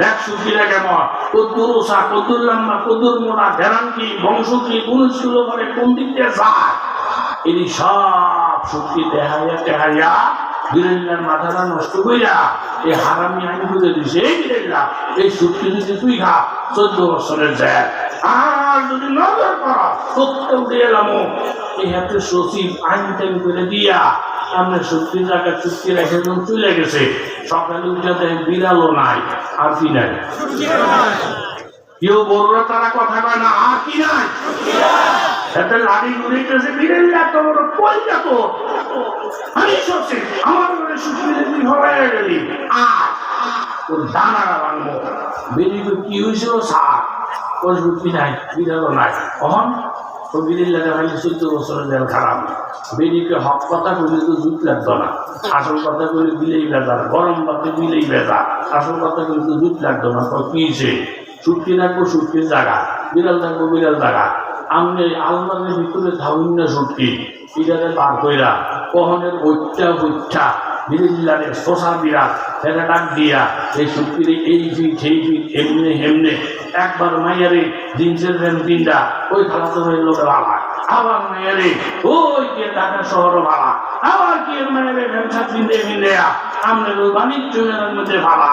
দেখ শুটকিরা কেমন, কদ্দুর ওষা, কদ্দুর লম্বা, কদ্দুর মোড়া, ঘেরান কি, বংশ কি, কোন ছিল করে কোন দিক দিয়ে যায়। এটি সব শুটকি দেহাইয়া বিড়ালিয়ার মাথাটা নষ্ট কইরা এই হারামি আইন করে দিছে। এই বিড়ালিয়া এই শুটকি যদি তুই খা 14 বছরের জেল, আর যদি নজর করা সত্য দিয়ে এলাম এই হাতে সচিব আইন টাইম করে দিয়া আমরা শুটকির জায়গা চুক্তি রেখে চলে গেছে। সকালে উঠে দেয় বিড়ালও নাই, আর কি নাই? কেউ বড়রা তারা কথা কয় না, আর কি নাই? এতে লাড়ি ঘুরিতেছে বিড়ালিয়া তো বড় পয়সা তো আমি সরছি আমার ঘরে শুকিয়ে তুই হয়ে গেলি, আর ওর দানারা ভাঙবো। বেরিয়ে কি হয়েছিল সার ওর শুকি নাই, বিড়ালও নাই। কখন ও বিড়িল্লাটা খালি 14 বছরের জেল খারাপ। বেরিকে হক কথা বললে তো জুত লাগতো না, আসল কথা বলে বিলেই বেজার, গরম পাতে বিলেই বেজার, আসল কথা বলে তো জুত লাগতো না। কিছে শুটকি রাখবো শুটকির জায়গা, বিড়াল থাকবো বিড়াল জায়গা। আমি আলমারির ভিতরে ধাউন্য শুটকি এটাকে বার কইরা কখনের হইটা বিড়িল্লারে শোষা বিড়াল ফেলে ডাক দিয়া এই শুটকির এই ফিট সেই ফিট এমনি হেমনে একবার মাইয়ারে জিন্সের প্যান্ট তিনটা ওই খালাতো ভাইয়ের লোকে ভালা, আবার মাইয়ারে ওই কে ঢাকা শহর ভালা, আবার কি মাইয়ারে ব্যবসা কিনতে আমাদের বাণিজ্য মেলার মধ্যে ভালা।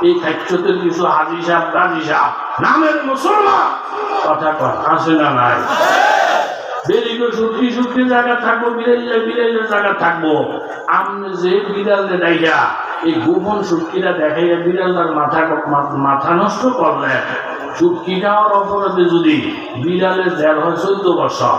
এই খাদ্যতের কিছু হাজি সাহেব গাজী সাহেব নামের মুসলমান কথা আসে না নাই? বেরিয়ে শুটকি জায়গা থাকবো, বিড়াইলের জায়গা থাকবো। আমি যে বিড়ালে ডাইয়া এই গোপন শুটকিটা দেখাইয়া বিড়ালটার মাথা নষ্ট করলে, শুটকি খাওয়ার অপরাধে যদি বিড়ালের জেল হয় 14 বছর,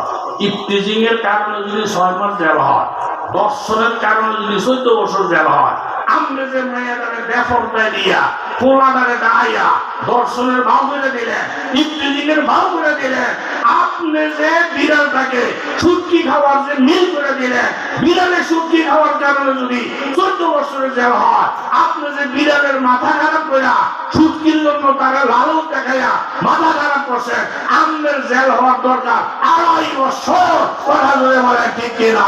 ইফতিজিং এর কারণে যদি 6 মাস জেল হয়, দর্শনের কারণে যদি 14 বছর জেল হয়, আমরা যে মেয়েদারে বেফরদায় দিয়া পোলাদারে দাঁড়াইয়া দর্শনের ভাও করে দিলেন, ইফতিজিংয়ের ভাও করে দিলেন, আপনি যে বিড়ালটাকে শুটকি খাওয়ার যে মিল করে দিলেন, বিড়ালের শুটকি খাওয়ার কারণে যদি 14 বছরের জেল হয়, আপনি যে বিড়ালের মাথা খারাপ করে শুটকির জন্য তারা লালন দেখাইয়া মাথা খারাপ করছে, আপনার জেল হওয়ার দরকার 2.5 বছর। কথা ধরে বলে ঠিক কিনা?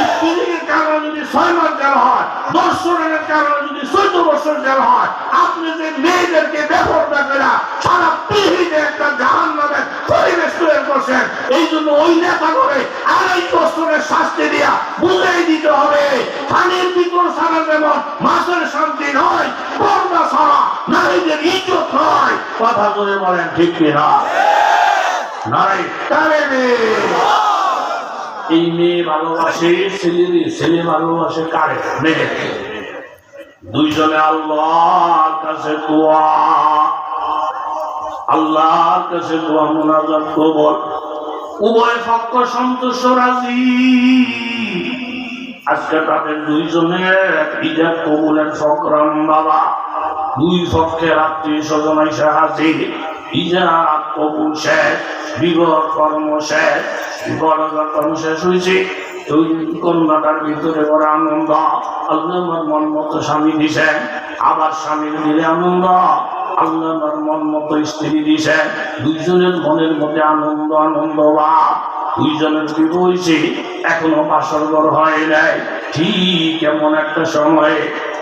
ইফতিজিংয়ের কারণে যদি 6 মাস জেল হয়, দর্শনের কারণে যদি 14 বছর জেল হয়, আপনি যে মেয়েদেরকে বেপরদা করে সারা পৃথিবীতে একটা জাহান্নামের পরিবেশ তৈরি করছেন, এই জন্য ওই নেতা করে 2.5 বছরের শাস্তি দিয়া বুঝাই দিতে হবে পানির ভিতর ছাড়া যেমন মাছের শান্তি নয়, পর্দা ছাড়া নারীদের ইজ্জত নয়। কথা বলে বলেন ঠিক কিনা? নারী এই মেয়ে ভালোবাসে ছেলে ভালোবাসে কারে? মেয়ে। দুইজনে আল্লাহর কাছে দোয়া মুনাজাত কবর, উভয় পক্ষ সন্তুষ্ট রাজি। আজকে তাদের দুইজনের ইজাব কবুলের সংগ্রাম বাবা, দুই পক্ষের আত্মীয় স্বজন এসে হাজির। ইজাব কবুল শেষ, বিবাহ কর্ম শেষ, বড় যখন শেষ হয়েছে ওই কন্যাটার ভিতরে বড় আনন্দ। আল্লাহ আমার মন মতো স্বামী দিছেন, আবার স্বামীর দিলে আনন্দ। আল্লাহ আমার মন মতো স্ত্রী দিছেন, দুইজনের মনের মধ্যে আনন্দ আনন্দ ভাব। দুইজনের বিবাহ হয়েছে, এখনো বাসর ঘর হয় নাই। ঠিক এমন একটা সময়ে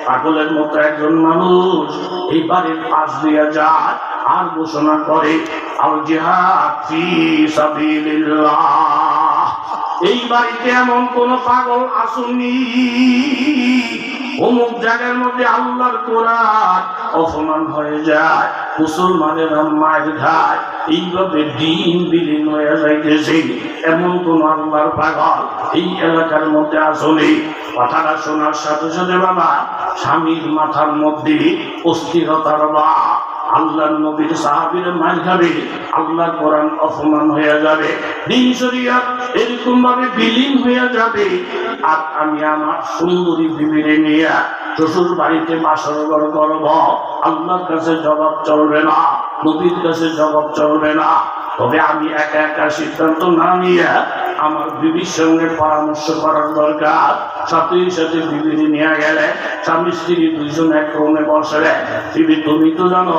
পাগলের মতো একজন মানুষ এই বাড়ির পাশ দিয়ে যায় আর ঘোষণা করে, আল জিহাদ ফি সাবিলিল্লাহ। এই বাড়িতে এমন কোন পাগল আসুনি, অমুক জায়গার মধ্যে আল্লাহর কোরআন অপমান হয়ে যায়, মুসলমানেরা মায়ের খায়, এইভাবে দিন বিলীন হয়ে যাইতেছে, এমন কোন আল্লাহর পাগল এই এলাকার মধ্যে আসলে। কথাটা শোনার সাথে সাথে বাবা স্বামীর মাথার মধ্যে অস্থিরতার বা আল্লাহ নবীর সাহাবীর মার খাবে, আল্লাহ কোরআন অপমান হয়ে যাবে, দিন শরিয়ত এরকম ভাবে বিলীন হয়ে যাবে। আর আমি আমার সুন্দরী বিবিরে নিয়ে শ্বশুর বাড়িতে বাসর ঘর করব, আল্লাহর কাছে জবাব চলবে না, নবীর কাছে জবাব চলবে না। তবে আমি একা একা সিদ্ধান্ত না নিয়ে আমার বিবির সঙ্গে পরামর্শ করার দরকার। সাথে সাথে বিবিরে নিয়ে গেলে স্বামী স্ত্রী দুইজন এক রুমে বসলে, বিবি তুমি তো জানো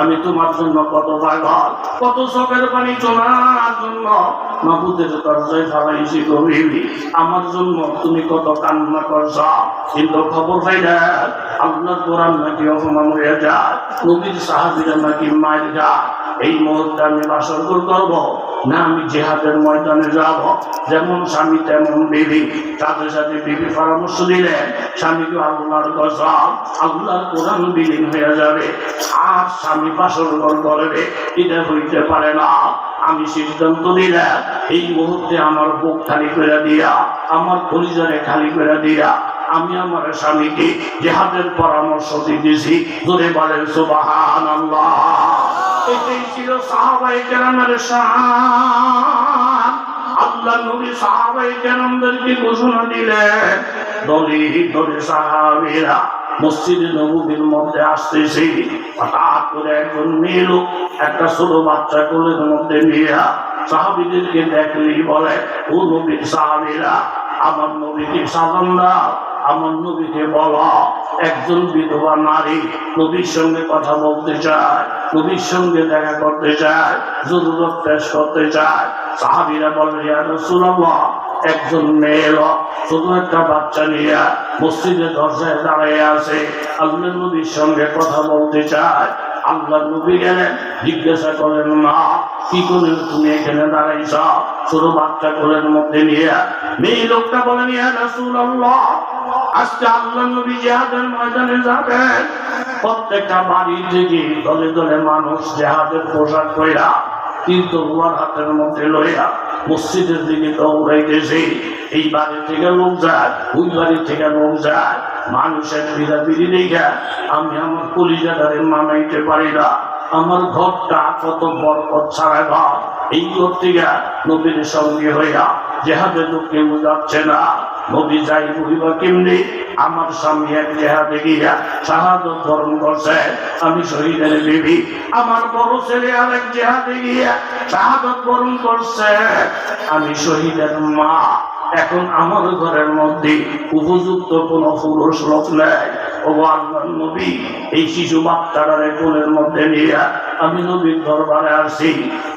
আমি তোমার জন্য কত পাগল, কত চোখের পানি তোমার জন্য মাবুদের দরজায় ফালাইছি গো বিবি, আমার জন্য তুমি কত কান্না করছ। কিন্তু খবর পাই না আল্লাহর কোরআন নাকি অপমান হয়ে যায়, নবীর সাহাবীরা নাকি মার যায়। এই মুহূর্তে আমি বাসর করব না আমি জিহাদের ময়দানে যাব? যেমন স্বামী তেমন বিবি। সাথে সাথে বিবি পরামর্শ দিলেন, স্বামীকে আল্লাহর কসম আল্লাহর কোরআন বিলীন হয়ে যাবে আর স্বামী বাসর করবে, এটা হইতে পারে না। আমি সিদ্ধান্ত দিলাম এই মুহূর্তে আমার বুক খালি করে দিয়া, আমার পরিবারে খালি করে দিয়া আমি আমার স্বামীকে জিহাদের পরামর্শ দিতেছি। জোরে বলেন সুবহানাল্লাহ। এটাই ছিল সাহাবায়ে কেরামের শান। আল্লাহ নবী সাহাবায়ে কেরামদেরকে ঘোষণা দিলেন, দলে দলে সাহাবীরা মসজিদে নববীর মধ্যে আসতেছে। হঠাৎ করে একজন মেয়ে লোক একটা ছোট বাচ্চা কোলের মধ্যে নিয়ে সাহাবীদেরকে দেখলেই বলে, ও নবীর সাহাবীরা আমার নবীকে সালাম দাও, আমার নবীকে বলো একজন বিধবা নারী নবীর সঙ্গে কথা বলতে চায়, নবীর সঙ্গে দেখা করতে চায়, জরুরত পেশ করতে চায়। সাহাবীরা বলেন, ইয়া রাসূলুল্লাহ একজন মেয়ে লোক ছোট একটা বাচ্চা নিয়ে মসজিদের দরজায় দাঁড়িয়ে আছে, আল্লাহর নবীর সঙ্গে কথা বলতে চায়। আল্লাহর নবী গেলেন, জিজ্ঞাসা করেন, মা কি করে তুমি এখানে দাঁড়াইছ ছোট বাচ্চা কোলের মধ্যে নিয়ে? মেয়ে লোকটা বলেন, ইয়া রাসূলুল্লাহ আজকে আল্লাহর নবী জিহাদের ময়দানে যাবেন, প্রত্যেকটা বাড়ি থেকে দলে দলে মানুষ জিহাদের পোশাক পরা কিন্তু উহার হাতের মধ্যে লইয়া মসজিদের দিকে দৌড়াইতেছে। এই বাড়ি থেকে লোক যায়, ওই বাড়ি থেকে লোক যায়, মানুষের বিড়াবিড়ি দেখে আমি আমার কলিজাটারে মানাইতে পারি না। আমার ঘরটা কত বরকত ছাড়া ঘর, এই ঘর থেকে নবীর সঙ্গে হইয়া জিহাদে লোক কেউ যাচ্ছে না। নবী যাই বলিবা কেমনি? আমার স্বামী এক জিহাদে গিয়া শাহাদত বরণ করছে, আমি শহীদের বিবি। আমার বড় ছেলে আর এক জিহাদে গিয়া শাহাদত বরণ করছে, আমি শহীদের মা। এখন আমার ঘরের মধ্যে উপযুক্ত কোন পুরুষ লোক নেই। ও আল্লাহর নবী এই শিশু বাচ্চাটারে কোলের মধ্যে নিয়ে আমি নবীর দরবারে আসি।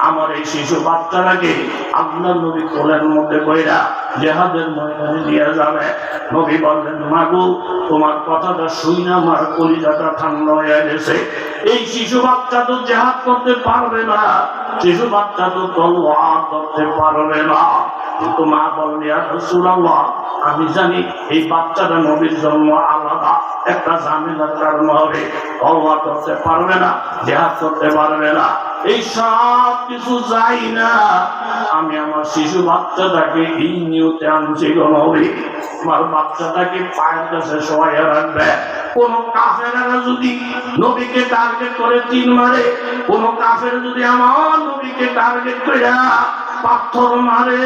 আমার এই শিশু বাচ্চাটাকে আল্লাহর নবী কোলের মধ্যে কইরা জিহাদের ময়দানে নিয়ে যাবে। নবী বললেন, মাগো তোমার কথাটা শুনে আমার কলিজাটা ঠান্ডা হয়ে গেছে। এই শিশু বাচ্চা তো জিহাদ করতে পারবে না, শিশু বাচ্চা তো তলোয়ার ধরতে পারবে না। কিন্তু মা বললেন, ইয়া রাসূলুল্লাহ আমি জানি এই বাচ্চাটা নবীর জন্ম আলাদা একটা ঝামেলার কারণ হবে, তওবা করতে পারবে না, জিহাদ করতে পারবে না। এই সব কিছু যাই না, আমি আমার শিশু বাচ্চাটাকে এই নিয়তে আনছি গো নবী, আমার বাচ্চাটাকে পায়ের কাছে শোয়াইয়া রাখবে। কোন কাফেররা যদি নবীকে টার্গেট করে তিন মারে, কোন কাফের যদি আমার নবীকে টার্গেট করে পাথর মারে,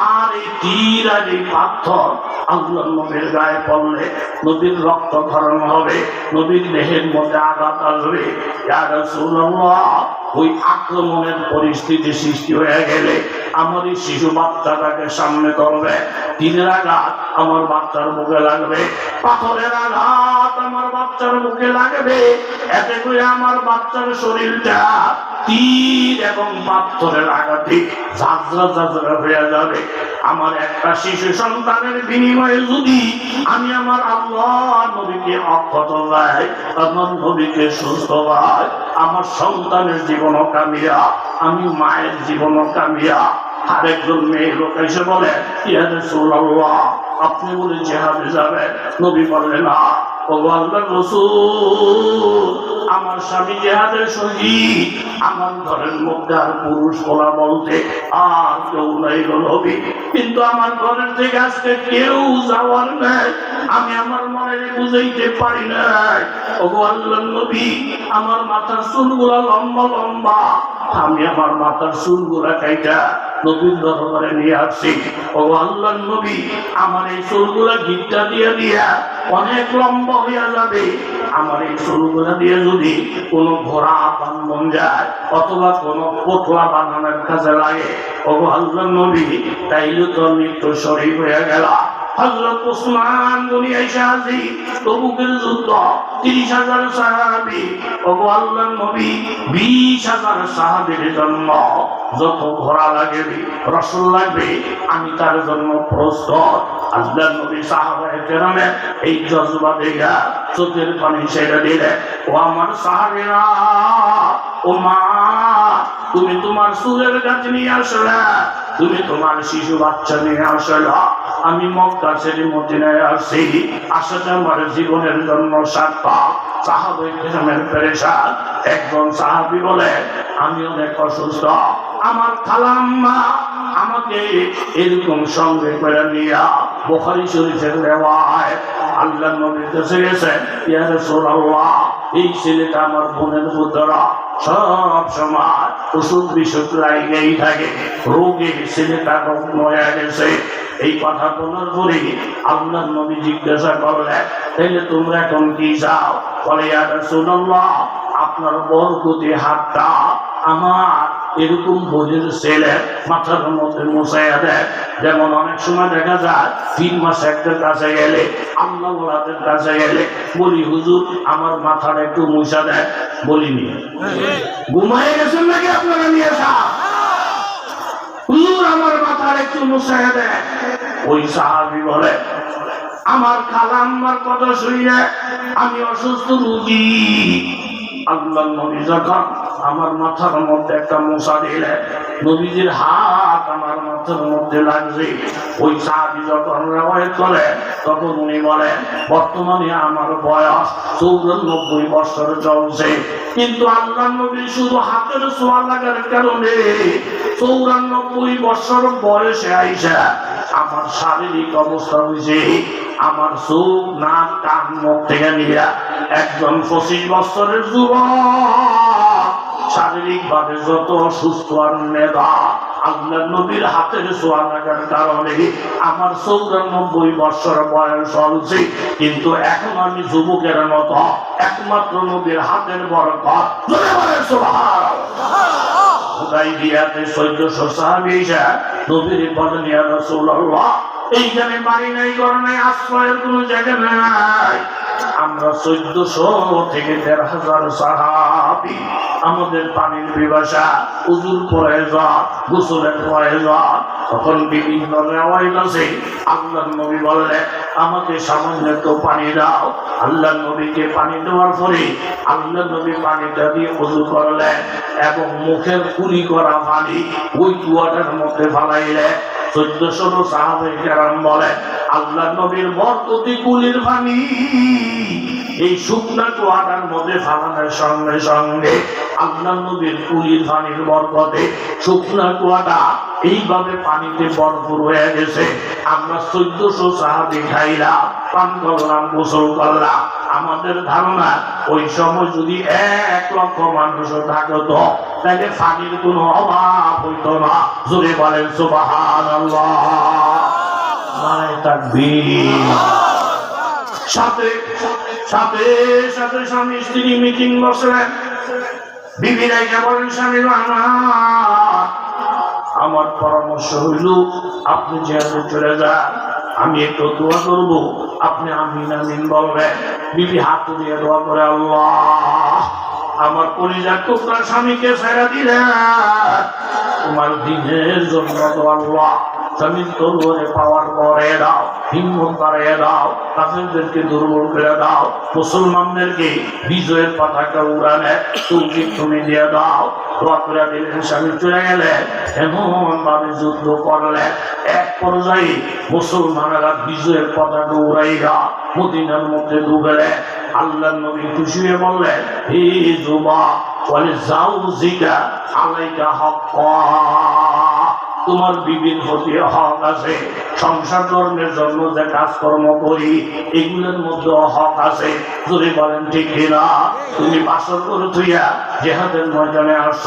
আর এই তীর আর এই পাথর আল্লাহর নবীর গায়ে পড়লে নবীর রক্তক্ষরণ হবে, নবীর দেহের মধ্যে আঘাত আসবে। ইয়া রাসূলুল্লাহ, ওই আক্রমণের পরিস্থিতি সৃষ্টি হয়ে গেলে আমার এই শিশু বাচ্চাটাকে সামনে করবে, তীরের আঘাত আমার বাচ্চার মুখে লাগবে, পাথরের আঘাত আমার বাচ্চার মুখে লাগবে, এতে করে আমার বাচ্চার শরীরটা তীর এবং পাথরের আঘাতে ঝাঁঝরা ঝাঁঝরা হয়ে যাবে। আমার একটা শিশু সন্তানের বিনিময়ে যদি আমি আমার আল্লাহ নবীকে অক্ষত যাই, আমার নবীকে সুস্থ পাই, আমার সন্তানের জীবনও কামিয়া, আমি মায়ের জীবনও কামিয়া। আরেকজন মেয়ে লোক এসে বলে, ইয়া রাসূলুল্লাহ, আপনি বলে জিহাদে যাবেন। নবী বললেন, না ও আল্লাহর রাসূল, আমার স্বামী জিহাদের শহীদ, আমার ঘরের মধ্যে আর পুরুষ বলা বলতে আর কেউ নাই গো নবী, কিন্তু আমার ঘরের থেকে আজকে কেউ যাওয়ার নাই, আমি আমার মনের বুঝাইতে পারি নাই। ও আল্লাহর নবী, আমার মাথার চুলগুলা লম্বা লম্বা, আমি আমার মাথার চুলগুলা কাইটা নবীর দরবারে নিয়ে আসছি। ও আল্লাহর নবী, আমার এই চুলগুলা গিট্টা দিয়ে দিয়া অনেক লম্বা হইয়া যাবে, আমার এই চুলগুলা দিয়ে যদি কোনো ঘোড়া বান্ধন যায় অথবা কোনো পোটলা বানানোর কাজে লাগে, ও আল্লাহর নবী, তাইলে তো মৃত্যু শরীর হয়ে গেল। হযরত ওসমান গনি আয়েশা হাজি, তবুকের যুদ্ধ, 30,000 সাহাবী, ও আল্লাহর নবী, 20,000 সাহাবীর জন্য যত ঘোড়া লাগবে, রসুল লাগবে, আমি তার জন্য প্রস্তুত। আল্লাহর নবী সাহাবায়ে কেরামের এই জজবা দেখা চোখের পানি ছেড়ে দিলে, ও আমার সাহাবীরা, ও মা, তুমি তোমার চুলের গাছ নিয়ে আসলে, তুমি তোমার শিশু বাচ্চা নিয়ে আসলে, আমি মক্কা ছেড়ে মদিনায় আসছি, আসাটা আমার জীবনের জন্য সার্থক। সাহাবায়ে কেরামের পেরেশান। একজন সাহাবী বলে, আমি অনেক অসুস্থ, আমার খালাম্মা আমাকে এরকম সঙ্গে করে নিয়া বুখারী শরীফের রিওয়ায়াত, আল্লাহর নবীর কাছে গেছেন, ইয়া রাসূলুল্লাহ, এই ছেলেটা আমার বোনের পুত্রা, সব সময় ওষুধ বিশুদ্ধ লাগেই থাকে, রোগে ছেলেটা রোগ হয়ে গেছে। এই কথা বলার পরে আল্লাহর নবী জিজ্ঞাসা করলেন, তাইলে তোমরা এখন কি চাও? বলে, ইয়া রাসূলুল্লাহ, আপনার বরকতি হাতটা আমার এরকম বোঝের ছেলে মাথার মধ্যে মুছাইয়া দেয়। যেমন অনেক সময় দেখা যায় 3 মাস একটার কাছে গেলে, আল্লাহ ওলাদের কাছে গেলে বলি, হুজুর আমার মাথাটা একটু মুছা দেয়, বলিনি, ঘুমাই গেছেন নাকি আপনারা নিয়ে আসা, হুজুর আমার মাথার একটু মুছাইয়া দেয়। ওই সাহাবী বলে, আমার খালাম্মার কথা শুনে আমি অসুস্থ রুগী, আল্লাহর নবী যখন আমার মাথার মধ্যে একটা মশা দিলেন, নবীজির হাত আমার মাথার মধ্যে লাগছে। ওই সাহাবী যখন রিওয়ায়াত করে, তখন উনি বলেন, বর্তমানে আমার বয়স 94 বছর চলছে, কিন্তু আল্লাহর নবী শুধু হাতের ছোঁয়া লাগার কারণে 94 বছর বয়সে আইসা আমার শারীরিক অবস্থা হয়েছে, আমার চোখ নাক কান মুখ থেকে নিয়ে একজন 25 বছরের যুবক শারীরিক ভাবে যত অসুস্থ আর মেধা, আল্লাহর নবীর হাতের ছোঁয়া লাগার কারণে আমার 94 বছর বয়স হয়েছে, কিন্তু এখন আমি যুবকের মতো, একমাত্র নবীর হাতের বরকত। হুদাইবিয়াতে 1400 সাহাবী এসে নবীর বলেন, ইয়া রাসূলুল্লাহ, এইখানে বাড়ি নাই, ঘর নাই, আশ্রয়ের কোনো জায়গা নাই, আমরা 1400 থেকে 1500 সাহাবী, আমাদের পানির পিপাসা, উযুর প্রয়োজন, গোসলের প্রয়োজন। তখন বিভিন্ন রিওয়ায়াত আছে, আল্লাহর নবী বললেন, আমাকে সামান্য একটু পানি দাও। আল্লাহর নবীকে পানি দেওয়ার পরে আল্লাহর নবী পানিটা দিয়ে ওযু করলেন এবং মুখের কুলি করা পানি ওই কুয়াটার মধ্যে ফালাইলেন। 1400 সাহাবায়ে কেরাম বলেন, আল্লাহর নবীর বরকতি কুলির পানি এই শুকনা কুয়াটার মধ্যে ফালানোর সঙ্গে সঙ্গে আল্লাহর নবীর কুলির পানির বরকতে শুকনা কুয়াটা এইভাবে পানিতে ভরপুর হয়ে গেছে। আমরা 1400 সাহাবী খাইলাম, পান করলাম, গোসল করলাম। আমাদের ধারণা ওই সময় যদি 1 লক্ষ মানুষ থাকতো, তাহলে পানির কোনো অভাব হইতো না। জোরে বলেন সুবহানাল্লাহ। নারে তাকবীর। সাথে সাথে সাথে স্বামী স্ত্রী মিটিং বসলেন। বিবিরা বলেন, স্বামী আমার পরামর্শ হইল আপনি যেহেতু চলে যান, আমি একটু দোয়া করব, আপনি আমিন আমিন বলবেন। বিবি হাত দিয়ে দোয়া করে, আল্লাহ আমার কলিজার টুকরা স্বামীকে ছেড়ে দিলেন তোমার দিনের জন্য, তো আল্লাহ স্বামীর তরুণে পাওয়ার পরে দাও, হিম্মত বাড়িয়ে দাও, কাফেরদেরকে দুর্বল করে দাও, মুসলমানদেরকে বিজয়ের পতাকা উড়ানে তৌফিক তুমি দিয়ে দাও। দোয়া করে দিলেন, স্বামী চলে গেলেন। এমন ভাবে যুদ্ধ করলেন, এক পর্যায়ে মুসলমানেরা বিজয়ের পতাকা উড়াইয়া মদিনার মধ্যে ঢুকলেন। আল্লাহ নবী খুশি হয়ে বললেন, হে যুবক, বলে যাও জিকা আলাইকা হক, তোমার বিবির প্রতি হক আছে। সংসার কর্মের জন্য যে কাজকর্ম করি এগুলোর মধ্যে হক আছে। যদি বলেন ঠিক কিনা? তুমি বাসর করে থুইয়া জিহাদের ময়দানে আস,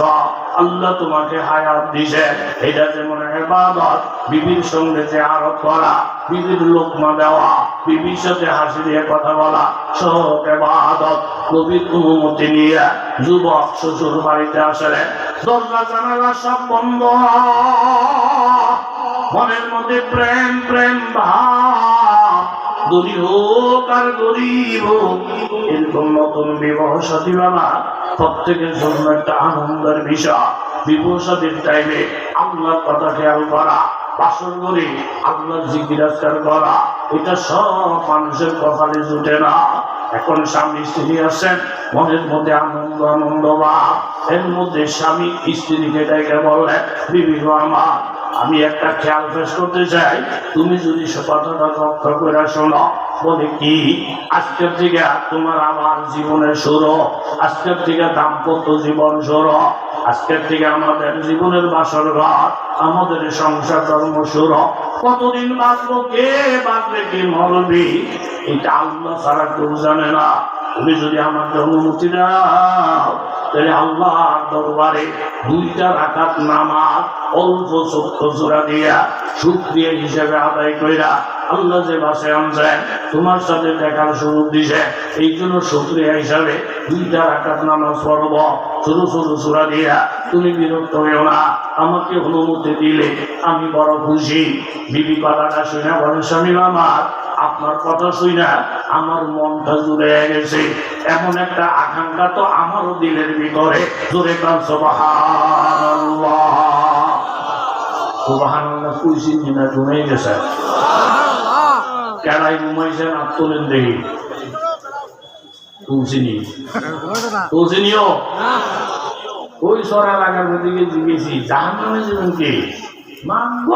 আল্লাহ তোমাকে হায়াত দিছে, এটা যেমন ইবাদত। বিবির সঙ্গে যে আরত করা, বিবির লোকমা দেওয়া, বিবির সাথে হাসি দিয়ে কথা বলা সব ইবাদত। নবীর অনুমতি নিয়ে যুবক শ্বশুর বাড়িতে আসলেন। দরজা জানালা সব বন্ধ, মনের মধ্যে প্রেম প্রেম ভাব। দড়ি হোক আর গরিব হোক, এরকম নতুন বিবাহ সাথী বাবা প্রত্যেকের জন্য একটা আনন্দের বিষয়। বিবাহ সাথীর টাইমে আল্লাহর কথা খেয়াল করা, বাসর করে আল্লাহর জিকির আজকার করা, এটা সব মানুষের কপালে জুটে না। এখন স্বামী স্ত্রী আছেন, মনের মধ্যে আনন্দ আনন্দ ভাব। এর মধ্যে স্বামী স্ত্রীকে ডেকে বললেন, বিবি গো আমার, আমি একটা খেয়াল পেশ করতে চাই, তুমি যদি কথাটা রক্ষা করে শোনো। বলে কি? আজকের থেকে তোমার আমার জীবনের শুরু, আজকের থেকে দাম্পত্য জীবন শুরু, আজকের থেকে আমাদের জীবনের বাসর ঘর, আমাদের সংসার ধর্ম শুরু। কতদিন বাঁচবো, কে বাঁচবে, কে মরবি, এটা আল্লাহ ছাড়া কেউ জানে না। তুমি যদি আমাকে অনুমতি দাও, তাহলে আল্লাহর দরবারে 2 রাকাত নামাজ অল্প ছোট্ট সূরা দিয়া শুকরিয়া হিসেবে আদায় কইরা, আল্লাহ যে বাসে আনছেন, তোমার সাথে দেখার সুযোগ দিছে, এই জন্য শুকরিয়া হিসাবে 2 রাকাত নামাজ পড়ব ছোট ছোট সূরা দিয়া। তুমি বিরক্ত হইও না, আমাকে অনুমতি দিলে আমি বড় খুশি। বিবি কথাটা শুনে বলেন, স্বামী আমার, আপনার কথা শুনে আমার মনটা জুড়ে গেছে। এমন একটা আকাঙ্ক্ষা তো আমারও দিলের ভিতরে। জোরে কান সুবহানাল্লাহ। সুবহানাল্লাহ কইছি না, ঘুমিয়ে গেছে। কেনাই ঘুমাইছেন, আর তোলেন দেখি। তুলসিনি তুলসিনিও ওই সরা লাগার দিকে জিজ্ঞেসি, জাহান নামে যাবেন কে? মানব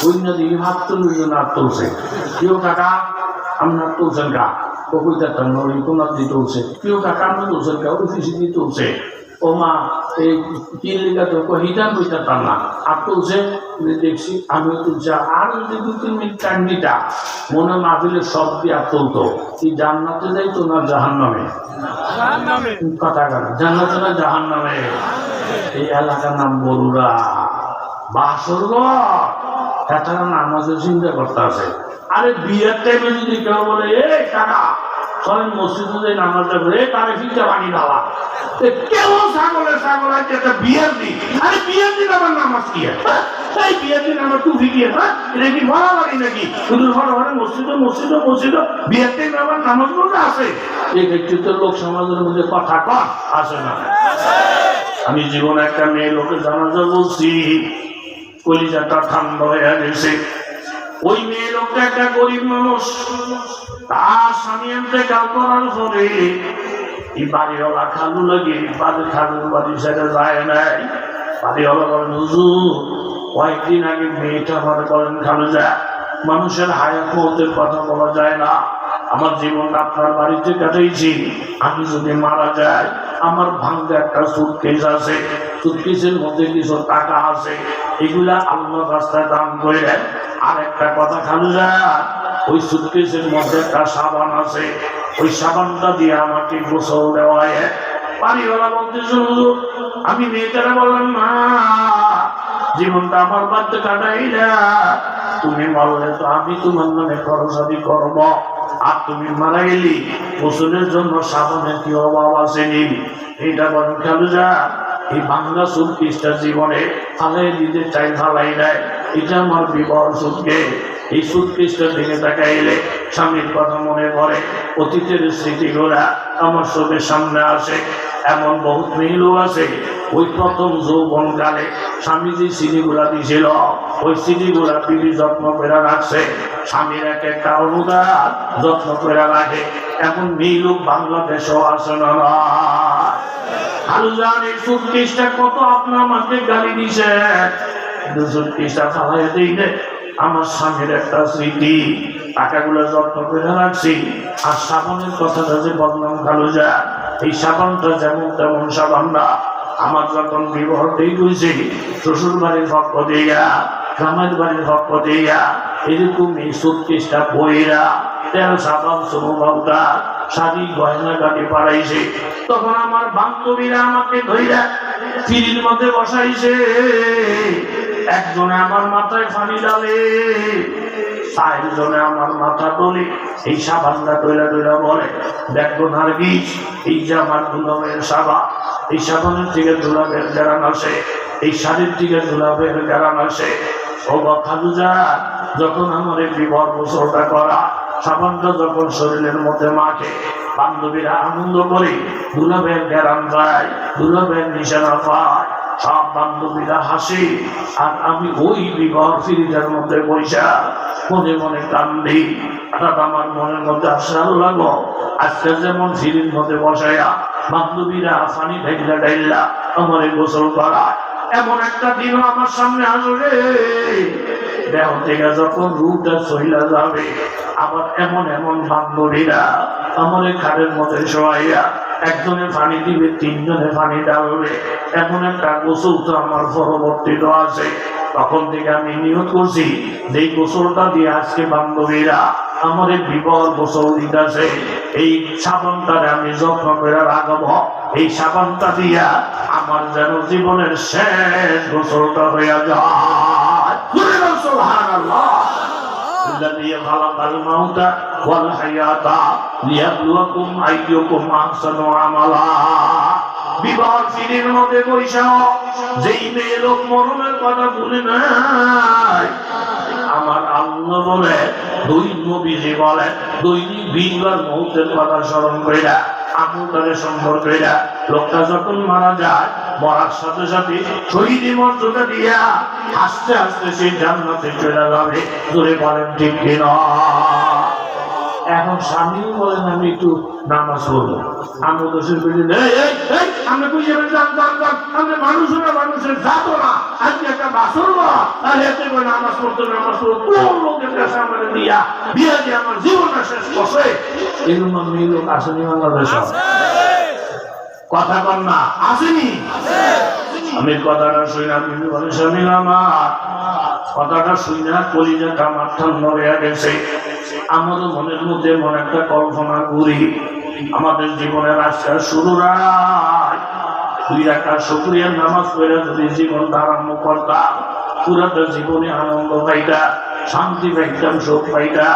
ওই নদী ভাত তুলবে না, তুলছে কেউ কাকা আপনার তুলছেন কা? কইতাম না, ওই কোনার দিয়ে তুলছে। কেউ কাকা আপনার তুলছেন কা? ওই ফিসি দিয়ে তুলছে। ও মা, এই কি লেখা তো হিটার কইতাম না, আর তুলছে দেখছি, আমিও তুলছি। আর যদি 2-3 মিনিট কান্ডিটা মনে মাহফিলের সব দিয়ে আর তুলতো, কি জান্নাতে যাইতো না জাহান নামে? কথা কথা জান্নাতে না জাহান নামে? এই এলাকার নাম বরুড়া, বাসর এটা নামাজের চিন্তা করতে আছে। আরে বিয়ের টাইমে যদি কেউ বলে, এ কাকা চলেন মসজিদে নামাজটা করে, তারে ফিরতে পানি ঢালা, কেউ ছাগলের ছাগল আছে একটা বিয়ের দিন। আরে বিয়ের দিন আমার নামাজ কি? এই বিয়ের দিন আমার টুপি দিয়ে, হ্যাঁ এটা কি ভরা বাড়ি নাকি? শুধু ভরা ভরে মসজিদে মসজিদে মসজিদে বিয়ের দিন আমার নামাজ গুলো আছে। এই ব্যক্তিত্বের লোক সমাজের মধ্যে কথা কন আসে না। আমি জীবনে একটা মেয়ে লোকের জানাজা বলছি, কলিজাটা ঠান্ডা হয়ে গেছে। ওই মেয়ে লোকটা একটা গরিব মানুষ, তার স্বামী ইন্তেকাল করার পরে এই বাড়িওয়ালা খালু লাগে, বাড়ির খালুর বাড়ি সেটা যায় নাই। বাড়িওয়ালা বলেন, হুজুর কয়েকদিন আগে মেয়েটা আমার বলেন, খালু যা মানুষের হায়াত মতের কথা বলা যায় না, আমার জীবনটা আপনার বাড়িতে কাটাইছি, আমি যদি মারা যাই আমার ভাঙ্গা একটা সুটকেস আছে, সুটকেসের মধ্যে কিছু টাকা আছে, এগুলা আল্লাহর রাস্তায় দান করে দেন। আর একটা কথা খালু যা, ওই সুটকেসের মধ্যে একটা সাবান আছে, ওই সাবানটা দিয়ে আমাকে গোসল দেওয়ায়। বাড়িওয়ালা বলতেছে, হুজুর আমি মেয়েটারা বললাম, মা জীবনটা আমার বাড়িতে কাটাই না, তুমি মরলে তো আমি তোমার নামে খরচাদি করব, আর তুমি মারা গেলি গোসলের জন্য সাবানের কি অভাব আসেনি? এটা বলেন খালুজা। এই বাংলা সুটকেসটা জীবনে ফালাই দিতে চাই, ফালাই দেয়। এটা আমার বিবাহ সুটকেস। এই সুটকেসটা দেখে তাকাইলে স্বামীর কথা মনে পড়ে, অতীতের স্মৃতিগুলা আমার চোখের সামনে আসে। এমন বহুত মেয়েও আছে ওই প্রথম যৌবনকালে স্বামী যে সিঁড়িগুলা দিয়েছিল, ওই সিঁড়িগুলা পিড়ি যত্ন করে রাখছে। স্বামীর এক একটা অনুদান যত্ন করে রাখে। এমন মেয়ে লোক বাংলাদেশেও আসে না। আল্লাহর এই সুটকেসটা কত আপনার আমাকে গালি দিছে, সুটকেসটা ফালাই দিই। আমার স্বামীর একটা স্মৃতি, টাকাগুলো যত্ন করে রাখছি। আর সাবানের কথাটা যে বললাম খালুজা, এই সাবানটা যেমন তেমন সাবান না। আমার যখন বিবাহ ঠিক হয়েছে, শ্বশুর বাড়ির পক্ষ দিয়া, গ্রামের বাড়ির পক্ষ দিয়া এরকম এই সুটকেসটা বইরা তেল সাবান সমবাবটা শাড়ি গয়না কাটি পাড়াইছে। তখন আমার বান্ধবীরা আমাকে ধইরা ফিরির মধ্যে বসাইছে। একজনে আমার মাথায় পানি ডালে, চারজনে আমার মাথা তোলে। এই সাবানটা টইলা টইলা বলে, দেখো নার্গিস, এই যে আমার দুলাভের সাবান, এই সাবানের থেকে দুলাভের গ্যারান আসে, এই শাড়ির থেকে দুলাভের গ্যারান আসে। ও খালুজা, যখন আমার এই বিবাহ গোসলটা করা, সাবানটা যখন শরীরের মধ্যে মাখে, বান্ধবীরা আনন্দ করে দুলাভের গ্যারান পায়, দুলাভের নিশানা পায়। সব বান্ধবীরা হাসি, আর আমি ওই বিবাহ ফিরিটার মধ্যে বৈশা মনে মনে কান্দি। হঠাৎ আমার মনের মধ্যে আসার লাগো, আজকে যেমন ফিরির মধ্যে বসাইয়া বান্ধবীরা পানি ঢাইলা ঢাইলা আমার গোসল করায়, এমন একটা দিন আমার সামনে আসবে। দেহ থেকে যখন রূপটা চইলা যাবে, আবার এমন এমন বান্ধবীরা আমার খাড়ের মধ্যে শোয়াইয়া একজনে পানি দিবে, তিনজনে পানি ডালবে। এমন একটা গোসল তো আমার পরবর্তীত আছে। তখন থেকে আমি নিয়ত করছি যে এই গোসলটা দিয়ে আজকে বান্ধবীরা আমার বিবাহ গোসল দিতেছে, এই সাবানটারে আমি যত্ন করে রাখবো। এই সাবানটা দিয়া আমার যেন জীবনের শেষ গোসলটা হইয়া যায়। সুবহানাল্লাহ। الذي خلق الموت والحياة ليبلوكم أيكم أحسن عملا। বিবাহ ফিরির মধ্যে বৈশা যেই মেয়ে লোক মরণের কথা ভুলে নাই, আমার আল্লাহ বলে, দুই নবীজি বলে, দৈনিক 20 বার মৌতের কথা স্মরণ কইরা আমলটারে সুন্দর কইরা লোকটা যখন মারা যায়, মরার সাথে সাথে শহীদি মর্যাদা দিয়া আস্তে আস্তে সেই জান্নাতে চলে যাবে। জোরে বলেন ঠিক কিনা? এখন স্বামীও বলেন আমি একটু নামাজ পড়বো, আমি দোষের বেরিয়ে আমরা কই যাবেন, আমরা মানুষের মানুষের যাবো না, আজকে একটা বাসর আর এতে করে নামাজ পড়তে নামাজ পড়বো, কোন লোকের কাছে আমার দিয়া বিয়ে দিয়ে আমার জীবনটা শেষ করছে। এরকম মেয়ে লোক আসেনি বাংলাদেশে, কথা কন না, আসেনি? আমি কথাটা শুই না, বিবি বলে স্বামী আমার কথাটা শুই না, কলিজাটা আমার ঠান্ডা হয়ে গেছে। আমারও মনের মধ্যে মন একটা কল্পনা করি, আমাদের জীবনের আজকে শুরু রায় 2 রাকাত শুকরিয়ার নামাজ পড়ে যদি জীবনটা আরম্ভ করতাম, পুরাটা জীবনে আনন্দ পাইতা, শান্তি পাইতাম, সুখ পাইতা।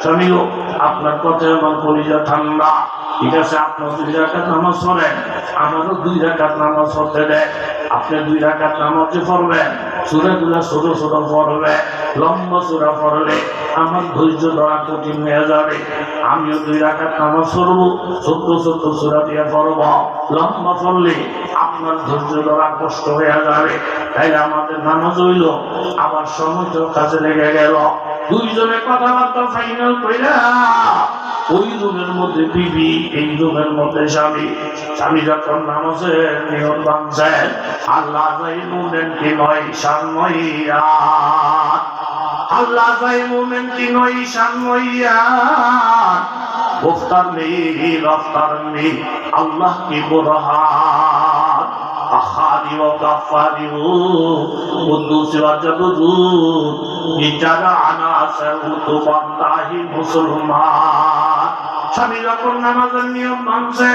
স্বামীও আপনার কথায় আমার কলিজা ঠান্ডা। ঠিক আছে, আপনার 2 রাকাত নামাজ পড়েন, আমারও 2 রাকাত নামাজ পড়তে দেয়। আপনি 2 রাকাত নামাজে পড়বেন, সূরাগুলা ছোট ছোট পড়বে, লম্বা সূরা পড়লে আমার ধৈর্য ধরা কঠিন হয়ে যাবে। আমিও 2 রাকাত নামাজ পড়বো, ছোট ছোট সূরা দিয়ে পড়ব, লম্বা পড়লে আপনার ধৈর্য ধরা কষ্ট হয়ে যাবে। তাই আমাদের নামাজ হইল, আবার সময় তো কাজে লেগে গেল। 2 জনে কথাবার্তা ফাইনাল কইরা ওই রুমের মধ্যে বিবি, এই রুমের মধ্যে স্বামী। স্বামী যখন নামাজের নিয়ম ভাঙছেন, আল্লাহ যাই মুমিন কি নয় শান নইয়া, আল্লাহ যাই মুমিন কি নয় শান নইয়া, গুফতার নেই রফতার নেই, আল্লাহ কি বুরহান, আখারি ও গাফারি ও কুদ্দুসি ওয়া জাবরুত ইজারা আনা সাউতু বান্দাহি মুসলমান। স্বামী যখন নামাজের নিয়ম মানছে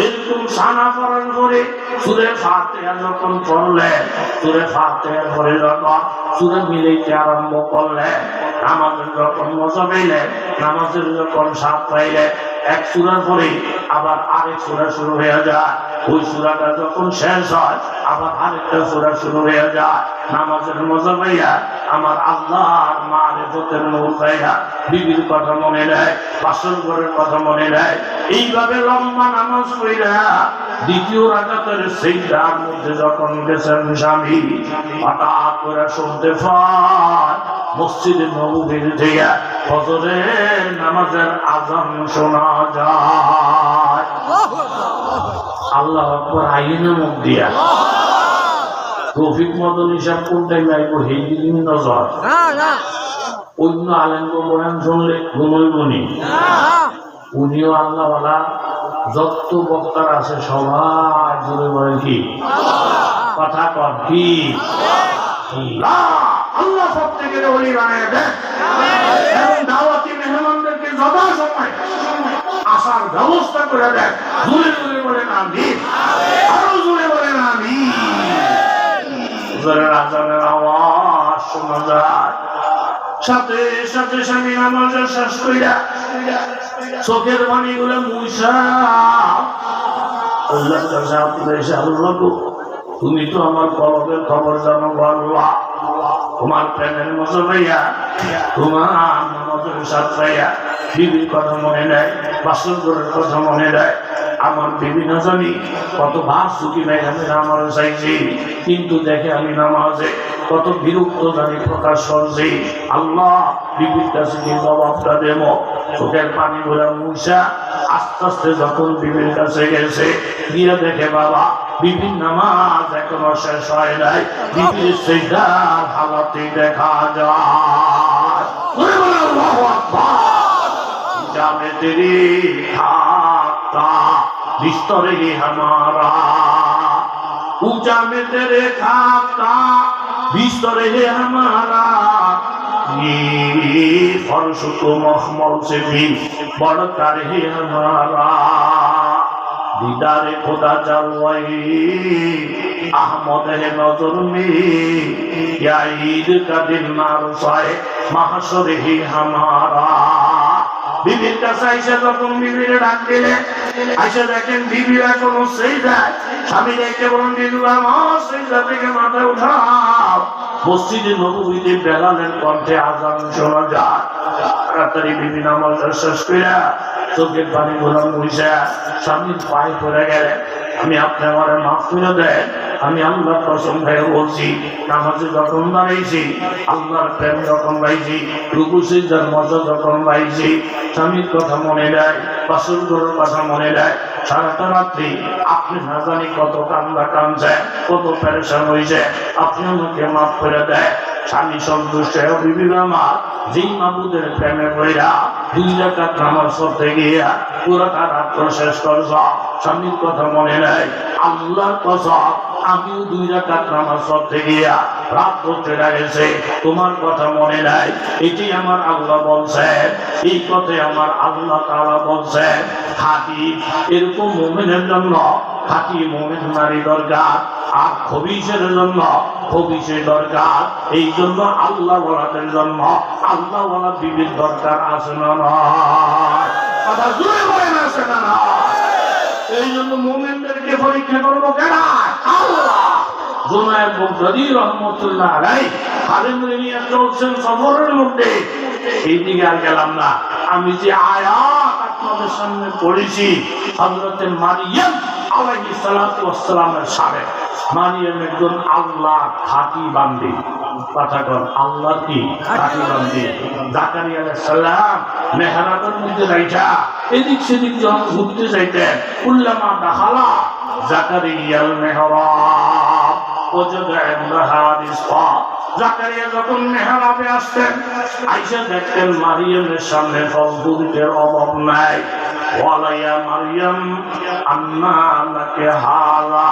এরকম সানা পড়ার পরে সূরা ফাতিহা যখন পড়লেন, সূরা ফাতিহার পরে যখন সূরা মিলাইতে আরম্ভ করলেন, নামাজের যখন মজা পাইলেন, নামাজের যখন স্বাদ পাইলেন, এক সূরার পরে আবার আরেক সূরা শুরু হয়ে যায়। ওই সূরাটা যখন শেষ হয় আবার আরেকটা সূরা শুরু হয়ে যায়। নামাজের মজা পাইয়া আমার আল্লাহর মারিফতের নূর পাইয়া বিবির কথা মনে নেয়, বাসর ঘরের কথা মনে নেয়। এইভাবে লম্বা নামাজ পড়া দ্বিতীয় রাকাতের সিজদার মধ্যে যখন গেছেন স্বামী, হঠাৎ করে শুনতে পায় মসজিদে নববীর থেকে ফজরের নামাজের আযান শোনা যায়। আল্লাহু আকবার। আইনে মুখ দিয়া রফিক মদনী সাহেব কোন টাইমে আইব সেই দিন নজর, অন্য আলেম বয়ান শুনলে গুনইবনি। উনিও আল্লাহওয়ালা, যত বক্তার আছে সবার জুড়ে বলেন কি কথা কর কি আল্লাহ সব থেকে ওলি বানিয়ে দেন এবং দাওয়াতি মেহমানদেরকে যথাসময় আসার ব্যবস্থা করে দেন। জুড়ে জুড়ে বলেন আমিন, আরো জুড়ে বলেন আমিন। আজানের আওয়াজ শোনা যায়, সাথে সাথে স্বামী নামাজ শেষ কইরা চোখের পানি গুলো মুইসা আল্লাহর কাছে আপনার আল্লাহ, তুমি তো আমার কলবের খবর জানো আল্লাহ। তোমার প্রেমের মজা পাইয়া, তোমার নামাজের সাথ পাইয়া বিবির কথা মনে নেয়, বাসর ঘরের কথা মনে নেয়। আমার বিবি না জানি কত ভাব সুখী নাই, আমি নামাজ চাইছি, কিন্তু দেখে আমি নামাজে কত বিরক্ত জানি প্রকাশ করছি। আল্লাহ বিবির কাছে কি জবাবটা দেব? চোখের পানি গুলা মুইসা আস্তে আস্তে যখন বিবির কাছে গেছে, গিয়ে দেখে বাবা বিবির নামাজ এখনো শেষ হয় নাই, বিবির সিজদার হালতে দেখা যায়। আল্লাহু আকবার। জামে তেরি খাতা বিস্তরে हमारा, ऊंचा में तेरे खाका बिस्तरे है हमारा, ये फर्श तो मखमल से भी बढ़कर है हमारा। दीदारे खुदा जलवाई अहमद है नजर में, या ईद का दिन मारुसाए महशर ही हमारा। বিবির কাছে আইসা যখন বিবির ডাক দিলে, আইসা দেখেন বিবির এখনো সিজদায়, স্বামী দেখে বলেন বিবি আমার সিজদা থেকে মাথা উঠাও। মসজিদে নববীতে বেলালের কণ্ঠে আযান শোনা যায়। তাড়াতাড়ি বিবি নামাজ শেষ কইরা চোখের পানি গুলো মুইসা স্বামীর পায়ে পড়ে গেলেন, আমি আপনি আমার মাফ করে দেন, আমি আল্লাহর কসম খেয়ে বলছি, নামাজে যখন দাঁড়াইছি আল্লাহর প্রেম যখন পাইছি, রুকু সিজদার মজা যখন পাইছি, স্বামীর কথা মনে দেয়, বাসর ঘরের কথা মনে দেয়। সারাটা রাত্রি আপনি না জানি কত কান্দা কাঁদছে, কত পেরেশান হয়েছে, আপনি আমাকে মাফ করে দেয়। স্বামী সন্তুষ্ট বিবি আমার যেই মাবুদের প্রেমে পড়া 2 রাকাত নামাজ পড়তে গিয়া পুরোটা রাত্র শেষ করছ, স্বামীর কথা মনে নেয়। আল্লাহর কসম আমিও 2 রাকাত নামাজ পড়তে গিয়া রাত্র চলে গেছে, তোমার কথা মনে নাই। এটি আমার আল্লাহ বলছেন, এই কথাই আমার আল্লাহ তাআলা বলছেন। খাঁটি এরকম মুমিনের জন্য খাঁটি মুমিন নারী দরকার, আর খবিশের জন্য খবিশের দরকার। এই জন্য আল্লাহ ওয়ালাদের জন্য আল্লাহ ওয়ালা বিবির দরকার আছে না নয়? কথা জোরে বলেন আছে না নয়? এই জন্য মুমিনদেরকে পরীক্ষা করবো কেন? আল্লাহ। জুনায়েদ বুগদাদি রহমাতুল্লাহ আলাইহি খালিমুল নিয়ে চলছেন সফরের মধ্যে, এইদিকে আর গেলাম না। আমি যে আয়াত আপনাদের সামনে পড়েছি হযরতে মারিয়াম আলাইহিস সালাতু ওয়াস সালামের সাথে, মারিয়াম একজন আল্লাহ খাঁটি বান্দি। কথা কর, আল্লাহ কি খাঁটি বান্দি। জাকারিয়া আলাইহিস সালাম মেহরাবের মধ্যে রাইখা এদিক সেদিক যখন ঘুরতে যাইতেন, কুল্লামা দাখালা জাকারিয়াল মেহরাব ওয়াজাদা ইনদাহা রিজকা। জাকারিয়া যখন মেহরাবে আসতেন, আয়েশা দেখতেন মারিয়ামের সামনে ফল-ফুলের অভাব নাই। ওয়ালা ইয়া মারিয়াম আন্না লাকি হাযা,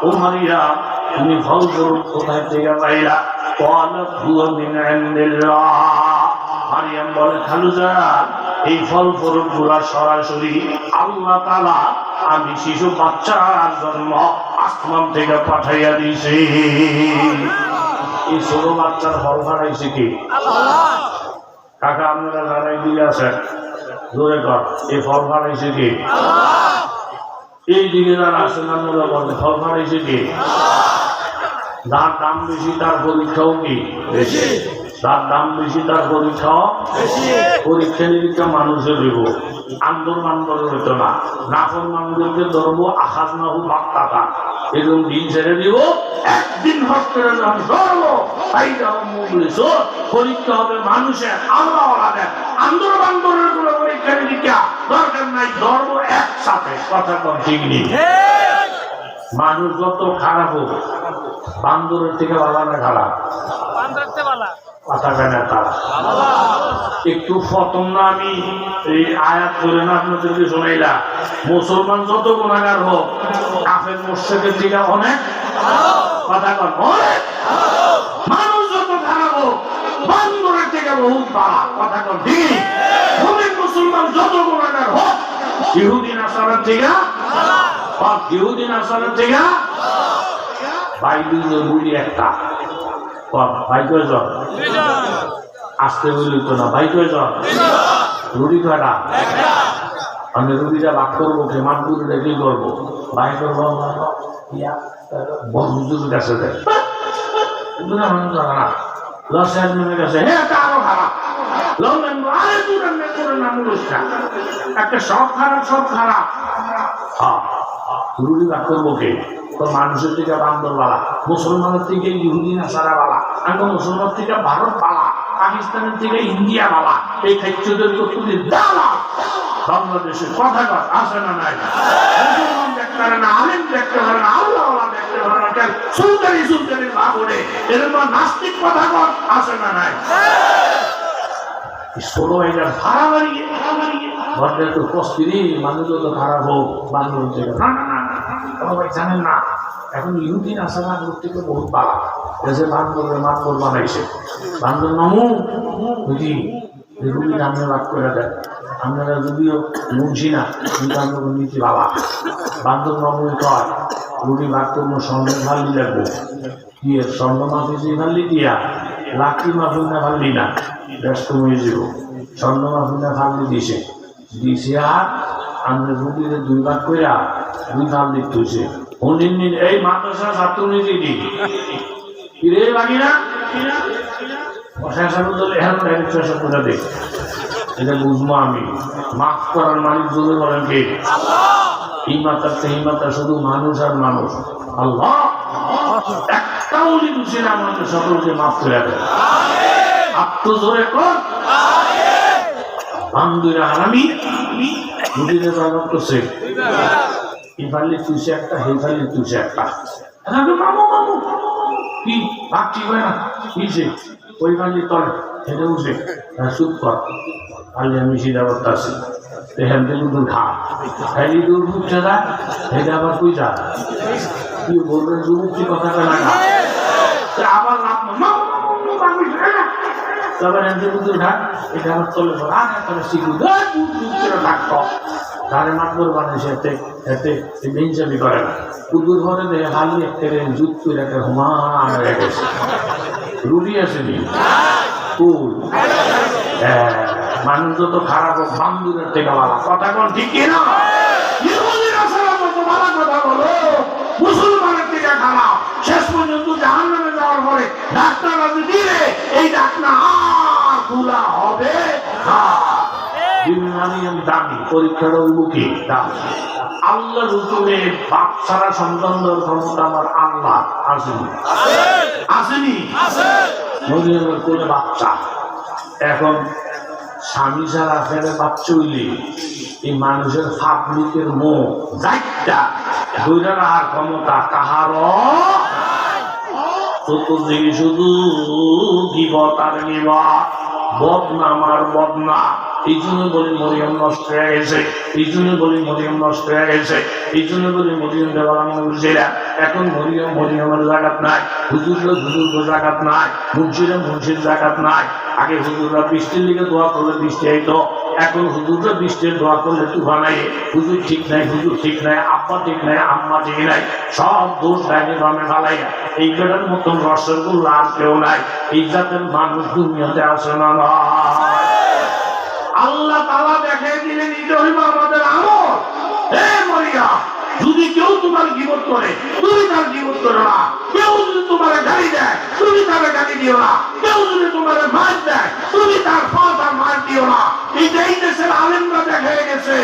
ও মারিয়াম তুমি ফল-ফুল কোথায় থেকে পাইলা? ক্বালাত হুয়া মিন ইনদিল্লাহ। মারিয়াম বলে, খালুজান এই ফল ফরুট গুলা সরাসরি আল্লাহ তাআলা আমি শিশু বাচ্চার জন্ম আসমান থেকে পাঠাইয়া দিয়েছি। এই ছোট বাচ্চার ফল ফাটাইছে কি? কাকা আপনারা যারাই দিয়ে আছেন জোরে কর, এই ফল ফাটাইছে কি? এই দিকে যারা আছেন আপনারা বলেন ফল ফাটাইছে কি? যার দাম বেশি তার পরীক্ষাও কি বেশি, যার দাম বেশি তার পরীক্ষাও বেশি। পরীক্ষা নিরীক্ষা মানুষের দেব, আন্দোলন হইতো না। নাফর মানুষদেরকে ধরবো আকাশ না হোক বাক্তাটা এরকম দিন ছেড়ে দিব, একদিন হস্টেলে ধরবো। তাই পরীক্ষা হবে মানুষের, আল্লাহ আন্দোলন করে পরীক্ষা নিরীক্ষা দরকার নাই, ধরবো একসাথে। কথা কম ঠিক নেই। মানুষ যত খারাপ হোক বান্দরের থেকে ভালো না খারাপ? একটু প্রথম না আমি এই আয়াত করে না আপনাদেরকে শোনাইলা, মুসলমান যত গুনাহগার হোক কাফের মুশরিকের থেকে অনেক কথা কন, অনেক। মানুষ যত খারাপ হোক বান্দরের থেকে বহুত ভালো। কথা কন ঠিক। মুমিন মুসলমান যত গুনাহগার হোক ইহুদি নাসারার থেকে, ইহুদি নাসারার থেকে ভাই দুইজন বুড়ি একটা। ভাই কয়জন? আসতে বলিত না, ভাই কয়জন? রুটি কয়টা? আমি রুটিটা ভাগ করবো, মাঠ বুড়িটা কি করবো? ভাই করবো হুজুর কাছে দেয় একটা সব খারাপ, সব খারাপ। রুটি ভাগ করবো কে? মানুষের থেকে বান্দর বালা, মুসলমানের থেকে ইহুদি নাসারা বালা, আমরা মুসলমান থেকে ভারত বালা, পাকিস্তানের থেকে ইন্ডিয়া বালা। এই খাদ্যদের বাংলাদেশের কথা আছে না নাই? মুসলমান দেখতে পারে না, আলেম দেখতে পারে না, আল্লাহ দেখতে পারে না, সুলতানি সুলতানি ভাবরে এরকম নাস্তিক কথা আছে না নাই? ষোলো হাজার ভাড়া বাড়িয়ে ঘরটা একটু কষ্টিরি, মানুষ যত খারাপ হোক বান্দর থেকে না না না ভাই জানেন না, এখন ইহুদিন আসা বান্দর থেকে বহুত পালা এসে বান্দরের মাতবর বানাইছে। বান্দর মামু বুঝি রুগী রান্না ভাগ করে দেন, আপনারা যদিও মুন্সি না কিন্তু আমরা নিচে বাবা। বান্দর মামু কয় রুটি ভাগ করবো, স্বর্ণ ভাল্লি লাগবো। কি স্বর্ণ মাফি ভাল্লি দিয়া লাকড়ি মাফি না ভাল্লি না ব্যস্ত হয়ে যাব। স্বর্ণ মাফি না ভাল্লি দিছে দিছে আর আমরা রুটিতে দুই ভাগ করে দুই ভাল্লি তুইছে। অন্যদিন এই মাদ্রাসা ছাত্র নিজে দিই কিরে বাকি না এটা বুঝবো আমি। মাফ করার মালিক যদি বলেন কে? এই মাত্রার সেই মাত্রা শুধু মানুষ আর মানুষ। আল্লাহ একটা উনি বুঝেন আমাদের সকলকে মাফ করে দেয়। আত্মজোরে কর বান্ধুরা হারামি রুটিতে জবাব করছে ইফালি তুইছে একটা, হেফালি তুইছে একটা। মামু মামু কি ভাগ ঠিক হয় না কিছে ওই ফালি তলে হেঁটে উঠে চুপ কর, খালি আমি সিধা করতে আসি এখান থেকে দুধ খা খাইলি দুধ উঠছে যা হেঁটে আবার কই যা কি বলবেন যুবকটি কথা কেনা খা আবার লাভ তারপর হেঁটে দুধ উঠা এটা আবার চলে পড়া তবে শিখু থাকতো ধারে মাতবর বানিয়েছে এতে এতে বেঞ্চাবি করে না কুকুর ঘরে দেখে হালি একটা জুত করে একটা হুমান হয়ে গেছে। রুটি আসেনি কুল মানুষ যত খারাপ হোক বান্দুরের থেকে ভালো। কথা কোন ঠিক কিনা? কথা বলো মুসলমানের থেকে খারাপ। শেষ পর্যন্ত জাহান্নামে যাওয়ার পরে ডাক্তার যদি দিলে এই ডাক্তার আর খোলা হবে না। দামি পরীক্ষার মুখে দামি। আল্লাহ রুকুনে বাপ ছাড়া সন্তান দেওয়ার ক্ষমতা আমার আল্লাহ আসেনি, আসেনি। মরিয়মের কোলে বাচ্চা, এখন স্বামী ছাড়া ফেলে বাচ্চা হইলে এই মানুষের পাবলিকের মুখ যাইটা ধরে রাখার ক্ষমতা কাহার। চতুর্দিকে শুধু গিবত আর গিবত, বদনাম আর বদনাম। এই জন্য বলি মরিয়ম নষ্ট হয়ে গেছে, এই জন্য বলি মরিয়ম নষ্ট হয়ে গেছে, এই জন্য বলি মরিয়ম দেওয়া এখন মরিয়মের জায়গাত নাই, হুজুরের জায়গাত নাই, মুন্সির জায়গাত নাই। আগে হুজুররা বৃষ্টির লিগে দোয়া করলে বৃষ্টি আইতো, এখন হুজুররা বৃষ্টির দোয়া করলে তুফান নাই, হুজুর ঠিক নাই, হুজুর ঠিক নাই, আব্বা ঠিক নাই, আম্মা ঠিক নাই, সব দোষ ডাইনে বামে ফালাইয়া এই বেটার মতন রসগোল্লা আর কেউ নাই। এই জাতের মানুষ দুনিয়াতে আসে না। আল্লাহ তাআলা দেখাই দিলেন এটা হইল আমাদের আমল। হে মরিয়া, যদি কেউ তোমার গীবত করে তুমি তার গীবত করো না, কেউ যদি তোমার গালি দেয় তুমি তার গালি দিও না, কেউ যদি তোমার মার দেয় তুমি তার ফাঁসার মার দিও না। এই দেশের আলেমরা দেখা গেছে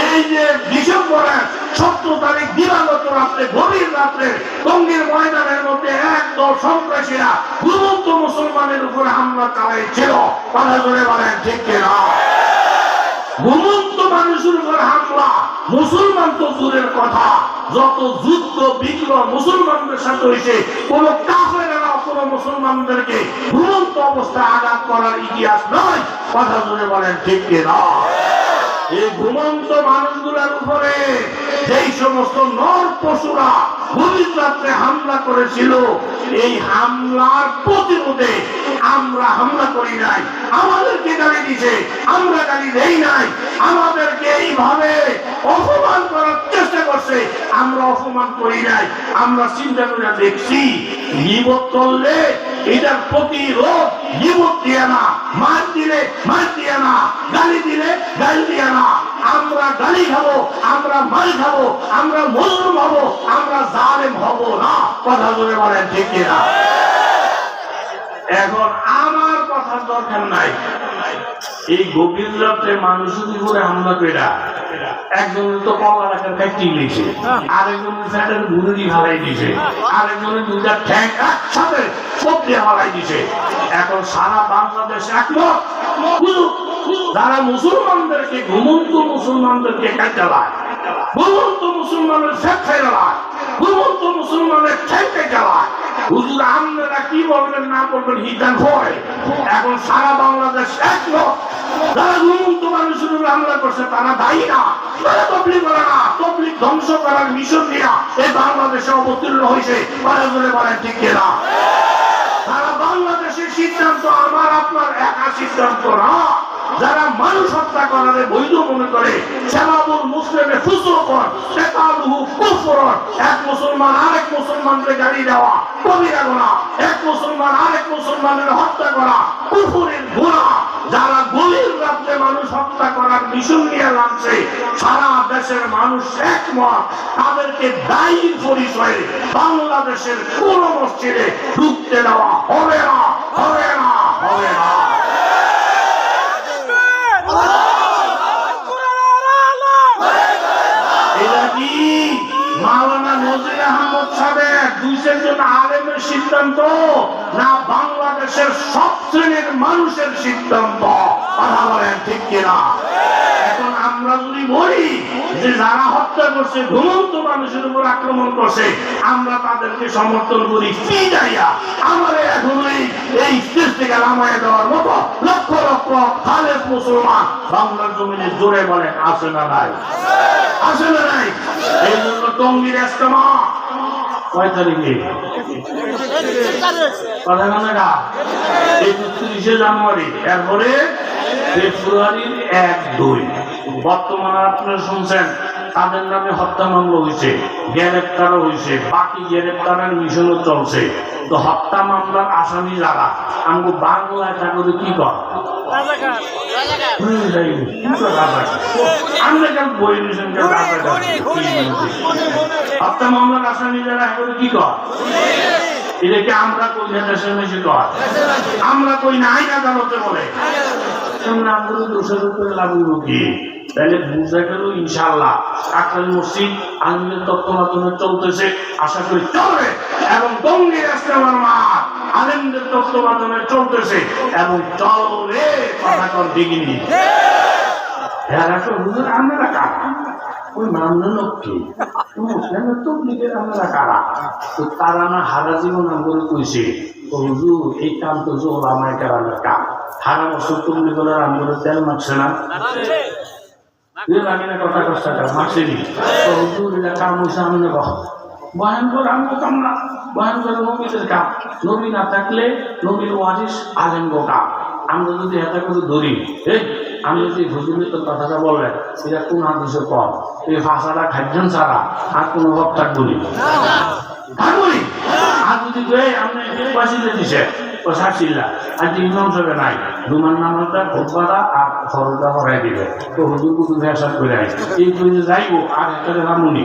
এই যে ডিসেম্বরের 17 তারিখ দিবাগত রাত্রে গভীর রাত্রে টঙ্গীর ময়দানের মধ্যে একদল সন্ত্রাসীরা ঘুমন্ত মুসলমানের উপরে হামলা চালাইছিল। কথা জোরে বলেন ঠিক কিনা? ঘুমন্ত মানুষের উপর হামলা, মুসলমান তো দূরের কথা, যত যুদ্ধ বিগ্রহ মুসলমানদের সাথে হয়েছে কোন কাফেরেরা কোন মুসলমানদেরকে ঘুমন্ত অবস্থায় আঘাত করার ইতিহাস নয়। কথা জোরে বলেন ঠিক কিনা? এই ঘুমন্ত মানুষগুলোর উপরে যেই সমস্ত নর পশুরা গভীর রাত্রে হামলা করেছিল, এই হামলার প্রতিরোধে আমরা হামলা করি নাই, আমাদেরকে গালি দিছে, আমরা গালি দেই নাই, আমাদেরকে এইভাবে অপমান করার চেষ্টা করছে, আমরা অপমান করি নাই। আমরা চিন্তা করে দেখছি গীবত করলে এটার প্রতিরোধ গীবত দিয়ে না, মার দিলে মার দিয়ে না, গালি দিলে গালি দিয়ে না। আমরা গালি খাবো, আমরা মার খাবো, আমরা মজলুম হবো, আমরা জালেম হব না। কথা বলে বলেন ঠিক কিনা? এখন আমার কথার দরকার নাই। এই গভীর রাত্রে মানুষের উপরে হামলা করে একজনের তো কলা রাখার ফ্যাক্টরি দিয়েছে, আরেকজনের ফ্যাটের ঘুরি হারাই দিয়েছে, আরেকজনের দুইটা ঠ্যাং একসাথে সবজি হারাই দিয়েছে। এখন সারা বাংলাদেশ একমত যারা মুসলমানদেরকে ঘুমন্ত মুসলমানদেরকে কাটালায়, ঘুমন্ত মুসলমানের ফ্যাক্টরি চালায়, ঘুমন্ত মুসলমানের ঠ্যাংকে চালায়। হুজুর আপনারা কি বলবেন না বলবেন হিদান হয়। এখন সারা বাংলাদেশ একমত যারা ঘুমন্ত মানুষের উপর হামলা করছে তারা দায়ী না, তারা তবলিগ করে না, তবলিগ ধ্বংস করার মিশন নিয়ে এই বাংলাদেশে অবতীর্ণ হয়েছে। বলেন ঠিক কিনা? সারা বাংলাদেশের সিদ্ধান্ত আমার আপনার একা সিদ্ধান্ত না। যারা মানুষ হত্যা করার বৈধ মনে করে শাবাবুল মুসলিমের ফুসুকর শাকালুহু কুফরন, এক মুসলমান আরেক মুসলমানকে গালি দেওয়া কবিরা গুনাহ, এক মুসলমান আরেক মুসলমানের হত্যা করা কুফরের গুনাহ। যারা গভীর রাতে মানুষ হত্যা করার মিশন নিয়ে নামছে সারা দেশের মানুষ একমত, তাদেরকে দায়ী পরিচয়ে বাংলাদেশের কোন মসজিদে ঢুকতে দেওয়া হবে না, হবে না, হবে না। মাওলানা নজরুল আহমদ সাহেব 200 জন আলেমের সিদ্ধান্ত না বাংলাদেশের সব শ্রেণীর মানুষের সিদ্ধান্ত? কথা বলেন ঠিক কিনা? এখন আমরা যদি বলি যে যারা হত্যা করছে ঘুমন্ত মানুষের উপর আক্রমণ করছে আমরা তাদেরকে সমর্থন করি, কি যাইয়া আমাদের এখনই এই স্টেজ থেকে নামায় দেওয়ার মতো লক্ষ লক্ষ খালেদ মুসলমান বাংলার জমিনে জোরে বলেন আছে না নাই? আছে না নাই? এই জন্য টঙ্গীর ইজতেমা কয় তারিখে? এই 30 জানুয়ারি, এরপরে ফেব্রুয়ারির 1-2। বর্তমানে আপনারা শুনছেন তাদের নামে হত্যা মামলা হয়েছে, গ্রেপ্তারও হয়েছে, বাকি গ্রেপ্তারের মিশনও চলছে। তো হত্যা মামলার আসামি যারা আমাকে বাংলায় থাকলে কি কর হত্যা মামলার আসামি যারা এখন কি কর, এটাকে আমরা কই না দেশের মেশে কর, আমরা কই না আইন আদালতে বলে নামগুলো দোষের উপরে লাগু কি? তাহলে বুঝা গেল ইনশাআল্লাহ কাকরাইল মসজিদ আইনের তত্ত্বাবধানে চলতেছে, আশা করি চলবে, এবং টঙ্গীর ইজতেমার মাঠ আলেমদের তত্ত্বাবধানে চলতেছে এবং চলবে। কথা কর দিগিনি হুজুর আমরা কারা? ওই মামলা লক্ষ্মী তবলিগের আমরা কারা? তো তারা না হারা জীবন করে কইছে হুজুর এই কাম তো ওলামায়ে কেরামের কাম, সারা বছর তবলিগের আমগুলো তেল মারছে না, কথা কষ্ট মাসেনি তো হুজুর এটা কাম হয়েছে আমি নেব বয়ান করে আমগো কাম না, বয়ান করে নবীদের কাম, নবী না থাকলে নবীর ওয়ারিস আলেম গো কাম। আমরা যদি এটা করে ধরি আমি যদি হুজুরের তো কথাটা বললেন এটা কোন হাদিসে কম এই ভাষাটা খাদ্যান ছাড়া আর কোনো ভাব থাকবো নি থাকবনি আর যদি আপনি পয়সা দিছে পয়সা ছিলা আর তিন অংশকে নাই দুমান নামটা খোঁজবাদা আর খরচটা হরাই দিবে তো হুজুর কুটু ফ্যাশন করে এই করে যাইব আর একটা রামুনি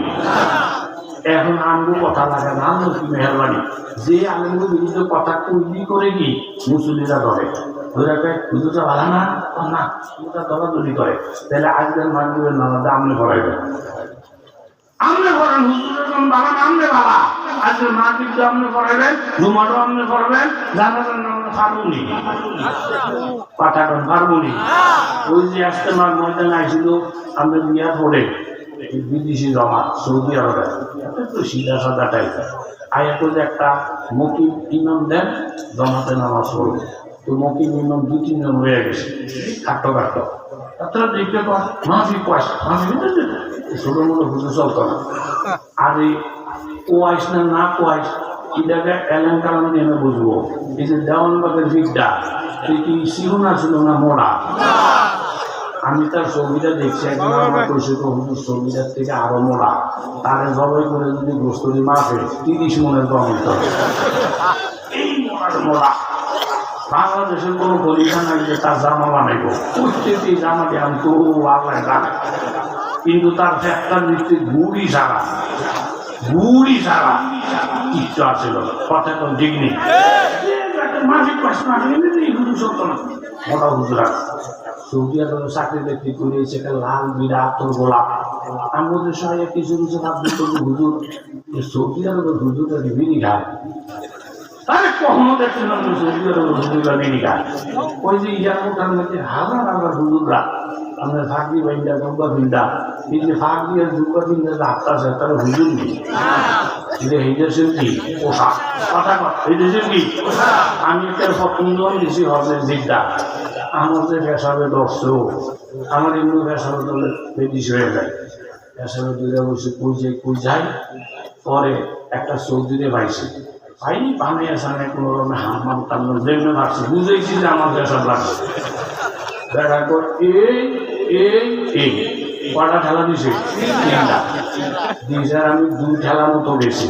এখন আমগো কথা লাগে না আল্লাহ কি মেহরবানি যে আলমগুলো বিরুদ্ধে কথা কইলি করে কি মুসলিরা ধরে ওরা কয় হুজুরটা ভালো না না ওটা দলাদলি করে তাহলে আজকের মানবের নামাজে আমনে ভরাইবেন আমনে ভরান হুজুরের কোন বাবা আমনে বাবা আজকের মাহফিলটা আমনে ভরাইবেন জুমাটাও আমনে ভরবেন জানাজার নামে পারবনি পাঠাবেন পারবনি ওই যে আজকে মার ময়দানে আইছিল আমরা বিয়া পড়ে বিদেশি জমা সৌদি আরবে একটু সিধা সাদা টাইপের আয়া করে একটা মকিম ইমাম দেন জমাতে নামাজ পড়বে তো মকিম ইমাম 2-3 জন হয়ে গেছে খাটো খাটো তারা দেখতে পান মাফি পয়সা মাফি ছোট মোটো হুজুর চলতো না আর এই কোয়াইস না কোয়াইস এটাকে এলান কালাম দিয়ে আমি বুঝবো এই যে দেওয়ানবাগের ভিড়টা কি শিরোনা ছিল না মোড়া আমি তার ছবিটা দেখছি একজন আমার পরিচিত হুজুর ছবিটার থেকে আরো মোড়া তারে জবাই করে যদি গোস্তরি মাফে 30 মনের কম হইতে হবে এই মোড়া বাংলাদেশের কোনো গরিবা নাই যে তার জামা বানাইব প্রত্যেকটি জামা দিয়ে আমি তো আল্লাহ জানে কিন্তু তার ফ্যাক্টর নিচ্ছে গুড়ি সারা কিচ্ছু আসছিল কথা কোন ঠিক নেই মাফিক পয়সা মাফি হুজুর চলত না মোটা হুজুরা সৌদি আরবে চাকরি দেখতে করে সেটা লাল বিড়া আতর গোলাপ আমাদের সবাই কিছু কিছু ভাবছি তবু হুজুর সৌদি আরবে হুজুরটা বিড়ি খায় আরে কখনো দেখছিলাম সৌদি আরবে হুজুররা বিড়ি খায় ওই যে ইয়ারপোর্টের মধ্যে হাজার হুজুররা আপনার ফাঁকি বাইন্দা দুর্গা বিন্দা এই যে ফাঁকি আর দুর্গা বিন্দা যে আত্মা আছে তারা হুজুর নেই এটা এই দেশের কি পোশাক কথা এই দেশের কি আমি একটা স্বতন্ত্র বেশি হবে জিদ্দা আমার যে পেশাবে দর্শ আমার এমনি পেশাবে দলে বেদিস হয়ে যায় পেশাবে দূরে বসে কই যায় পরে একটা সৌদিরে পাইছি ভাই বানিয়ে সামনে কোনো রকমের হাম টানো যেমনি ভাবছি বুঝেছি যে আমার পেশাব লাগছে দেখা কর এই কটা ঠেলা দিছে 3টা দিয়েছে আমি 2 ঠেলা মতো গেছি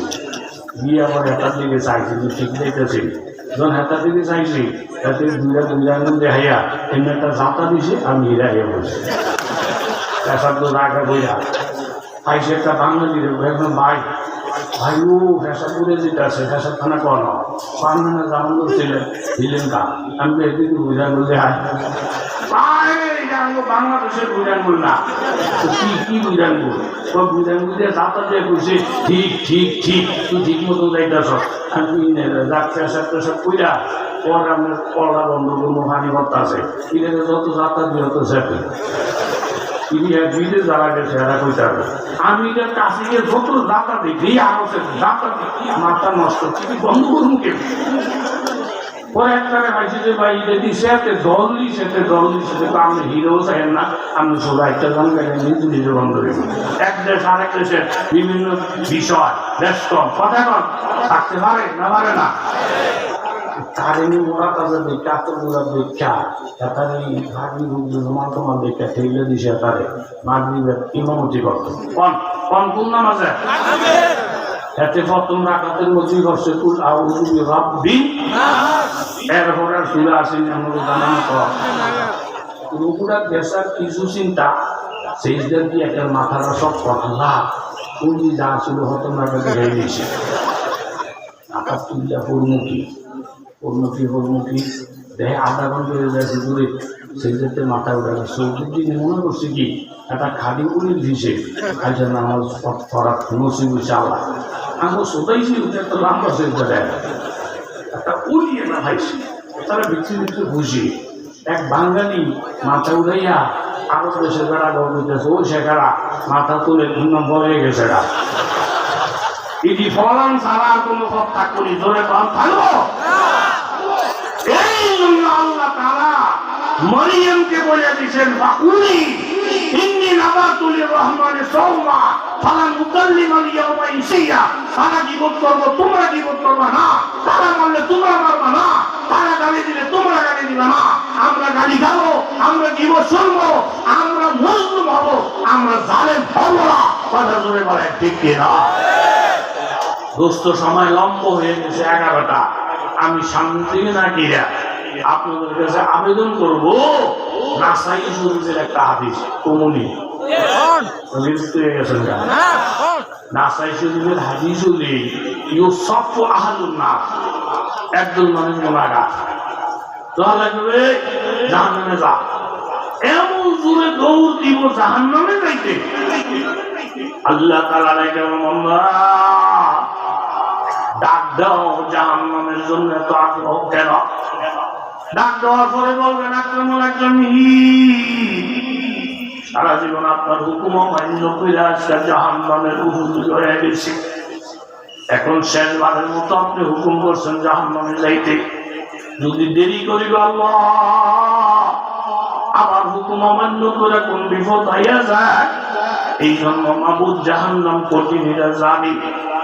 গিয়ে আমার হেতার দিকে চাইছি ঠিক দেখতেছি যখন হেতার দিকে চাইছি তাতে দুইটা দেখাইয়া এমনি একটা জাঁতা দিছে আমি হিরাইয়া বলছি পেশার তো রাখা বইয়া পাইছে একটা বাঙালি একদম ভাই ও পেশা করে যেটা আছে পেশার খানা করানো পান্না জামান ছিলেন দিলেন কা আমি এদিকে বুঝা বললে হাই বাংলাদেশের বুঝাঙ্গুল না কি বুঝাঙ্গুল সব বুঝাঙ্গুল দিয়ে যাতা দিয়ে কইছে ঠিক তুই ঠিক মতো যাইতেছ আমি যাক পেশাব টেশাব কইরা পরে আমার পড়া বন্ধ করবো হানি ভর্তা আছে এটাকে যত যাত্রা দিয়ে হতো সেটি বিদেশ যারা গেছে এরা কইতে হবে আমি এটার কাছে গিয়ে যত যাত্রা দেখি আরো যাত্রা মাথা নষ্ট বন্ধ করবো কেউ পরে একবারে পাইছি যে ভাই এটা দিছে দল দিছে আপনি হিরো চাইেন না আপনি সবাই একটা জন নিজে বন্ধ করবেন এক দেশ আরেক দেশের বিভিন্ন বিষয় ব্যস্ত কথা কন থাকতে পারে না পারে না কারেন্ট মোড়া তাদের দেখা আত্মগুলার দেখা তার এই ভাগনি রূপ জমা তোমার দেখা ঠেলে দিছে তারে মাগরিবের ইমামতি করতো কোন নামাজে এতে প্রথম রাকাতের মধ্যে করছে কুল আউযু বিরাব্বিন এরপরে সূরা আসেন আমাদের জানানো তো রুকুটা দেশার কিছু চিন্তা সেইদের দিয়ে একটা মাথাটা সব আল্লাহ পুঁজি যা ছিল হতম রাখাতে হয়ে গেছে আকাশ তুলিয়া পূর্ণমুখী দেখে আধা ঘন্টা হয়ে যায় দূরে সেই যাতে মাথা উঠে সৌদির দিনে মনে করছে কি একটা খালি উড়িয়ে দিছে খাইছে নামাজ পড়া নসিব চালা আমি সোদাইছি একটা লম্বা সেজদা দেয় একটা উড়িয়ে না খাইছি তারা বিচ্ছিন্ন খুশি এক বাঙালি মাথা উড়াইয়া আরো দেশে বেড়া গড়তেছে ওই শেখারা মাথা তুলে 2 নম্বর হয়ে গেছে এটি ফলন ছাড়া কোনো পথ থাকুনি ধরে কম থাকবো এই জন্য আল্লাহ তাআলা মরিয়মকে বলে দিয়েছেন বাকুলি ইন্নী নাযাতু লিররহমানি সাওমা ফালান উকাল্লিমাল ইয়াওমা ইনসিয়া তারা জীবত করবো তোমরা জীবত করবা না তারা মারলে তোমরা মারবা না তারা গালি দিলে তোমরা গালি দিবা না আমরা গালি খাবো আমরা জীবত শুনবো ঠিক কিনা? দোস্ত সময় লম্ব হয়ে গেছে 11টা। আমি সামনে থেকে না গিয়া আপনাদের কাছে আবেদন করবো, নাসাই শরীফের একটা হাদিস কমনি গেছেন নাসাই শরীফের হাদিস হলে ইউসফ আহাদুন নাস, একদল মানুষ গুনাহগার, তাহলে জাহান্নামে যা, এমন জোরে দৌড় দিব জাহান্নামে যাইতে। আল্লাহ তাআলা ডাক দাও জাহান্নামের জন্য এত আগ্রহ কেন? ডাক দেওয়ার পরে বলবেন আক্রমণ একজন সারা জীবন আপনার হুকুম মান্য করে আজকে জাহান্নামের উপযোগী হয়ে গেছে, এখন শেষবারের মতো আপনি হুকুম করছেন জাহান্নামে যাইতে, যদি দেরি করি আল্লাহ আবার হুকুম অমান্য করে কোন বিপদ হইয়া যায়, এই জন্য মাবুদ জাহান্নাম কঠিনীরা জানি,